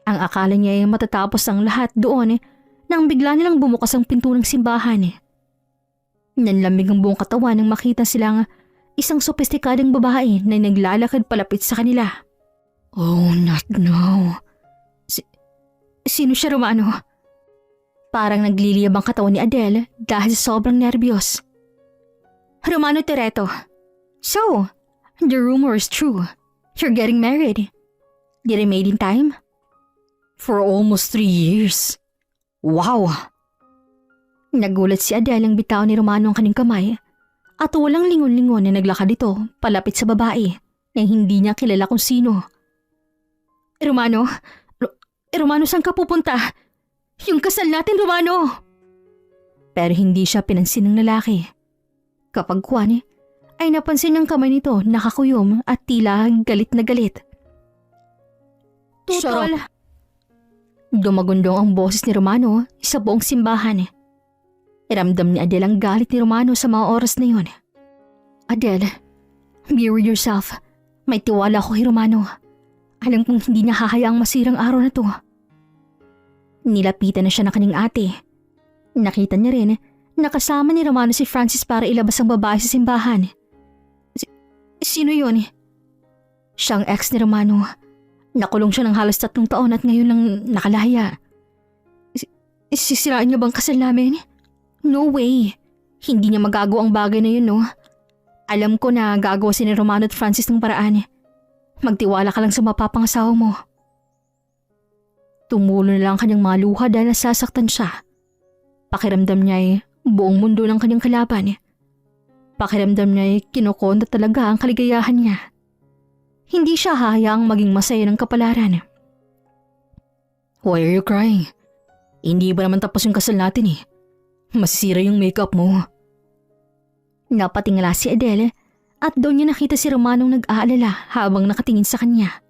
Ang akala niya ay matatapos ang lahat doon nang bigla nilang bumukas ang pinto ng simbahan. Nanlamig ang buong katawan nang makita silang isang sopistikadong babae na naglalakad palapit sa kanila. Oh, not now. Sino siya, Romano? Parang nagliliyab ang katawan ni Adele dahil sa sobrang nerbiyos. Romano Toretto. So, the rumor is true. You're getting married. Did I made in time? For almost 3 years. Wow! Nagulat si Adele ang bitaw ni Romano ang kanyang kamay at walang lingon-lingon na naglakad ito palapit sa babae na hindi niya kilala kung sino. Romano? Romano, saan ka pupunta? Yung kasal natin, Romano! Pero hindi siya pinansin ng lalaki. Kapag kuwan, ay napansin ng kamay nito nakakuyom at tila galit na galit. Tutol! Dumagundong ang boses ni Romano sa buong simbahan. Iramdam ni Adele ang galit ni Romano sa mga oras na yun. Adele, mirror yourself. May tiwala ko kay Romano. Alam kong hindi niya hahayaang masirang araw na to. Nilapitan na siya ng kanyang ate. Nakita niya rin na kasama ni Romano si Francis para ilabas ang babae sa simbahan. Sino yun? Siyang ex ni Romano. Nakulong siya ng halos 3 taon at ngayon lang nakalaya. Sisirain niya bang kasal namin? No way. Hindi niya magagawa ang bagay na yun, no? Alam ko na gagawa si ni Romano at Francis ng paraan. Magtiwala ka lang sa mapapangasawa mo. Tumulo na lang kanyang mga luha dahil nasasaktan siya. Pakiramdam niya ay buong mundo ng kanyang kalaban. Pakiramdam niya ay kinukonda talaga ang kaligayahan niya. Hindi siya hahayaang maging masaya ng kapalaran. Why are you crying? Hindi ba naman tapos yung kasal natin eh? Masisira yung makeup mo. Napatingala si Adele at doon niya nakita si Romanong nag-aalala habang nakatingin sa kanya.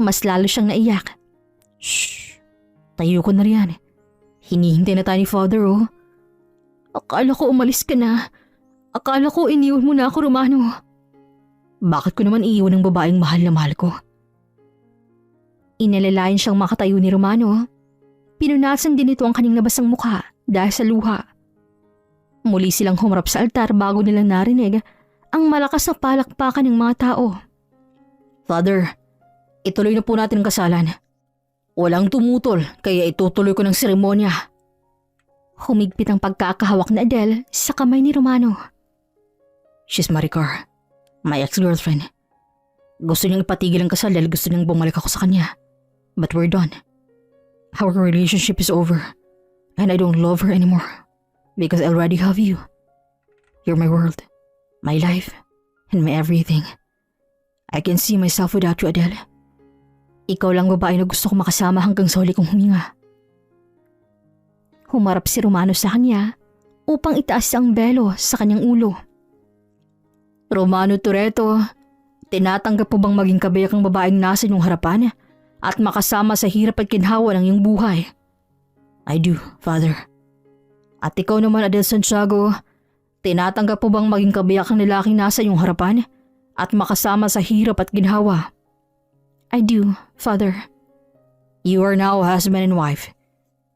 Mas lalo siyang naiyak. Shh! Tayo ko na riyan. Hinihintay na tayo ni Father oh. Akala ko umalis ka na. Akala ko iniwan mo na ako, Romano. Bakit ko naman iiwan ng babaeng mahal na mahal ko? Inalalayan siyang makatayo ni Romano. Pinunasan din ito ang kanyang nabasang mukha dahil sa luha. Muli silang humarap sa altar bago nila narinig ang malakas na palakpakan ng mga tao. Father, ituloy na po natin ang kasalan. Walang tumutol kaya itutuloy ko ng seremonya. Humigpit ang pagkakahawak na Adele sa kamay ni Romano. She's Maricar, my ex-girlfriend. Gusto niyang ipatigil ang kasal dahil gusto niyang bumalik ako sa kanya. But we're done. Our relationship is over. And I don't love her anymore. Because I already have you. You're my world, my life, and my everything. I can see myself without you, Adele. Ikaw lang babae na gusto ko makasama hanggang sa huli kong huminga. Humarap si Romano sa kanya upang itaas ang belo sa kanyang ulo. Romano Toretto, tinatanggap mo bang maging kabiyak ang babaeng nasa iyong harapan at makasama sa hirap at ginhawa ng iyong buhay? I do, Father. At ikaw naman, Adele Santiago, tinatanggap mo bang maging kabiyak ang lalaking nasa iyong harapan at makasama sa hirap at ginhawa? I do, Father. You are now husband and wife.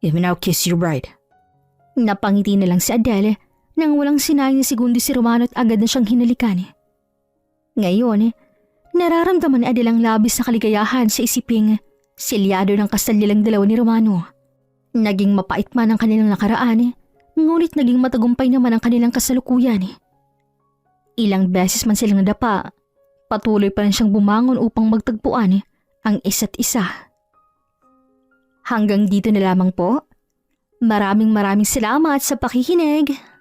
You may now kiss your bride. Napangiti na lang si Adele nang walang sinayang na segundo si Romano at agad na siyang hinalikan. Ngayon, nararamdaman ni Adele ang labis na kaligayahan sa isiping silyado ng kasal nilang dalawa ni Romano. Naging mapait man ang kanilang nakaraan, ngunit naging matagumpay naman ang kanilang kasalukuyan. Ilang beses man silang nadapa, patuloy pa rin siyang bumangon upang magtagpuan ang isa't isa. Hanggang dito na lamang po. Maraming salamat sa pakikinig.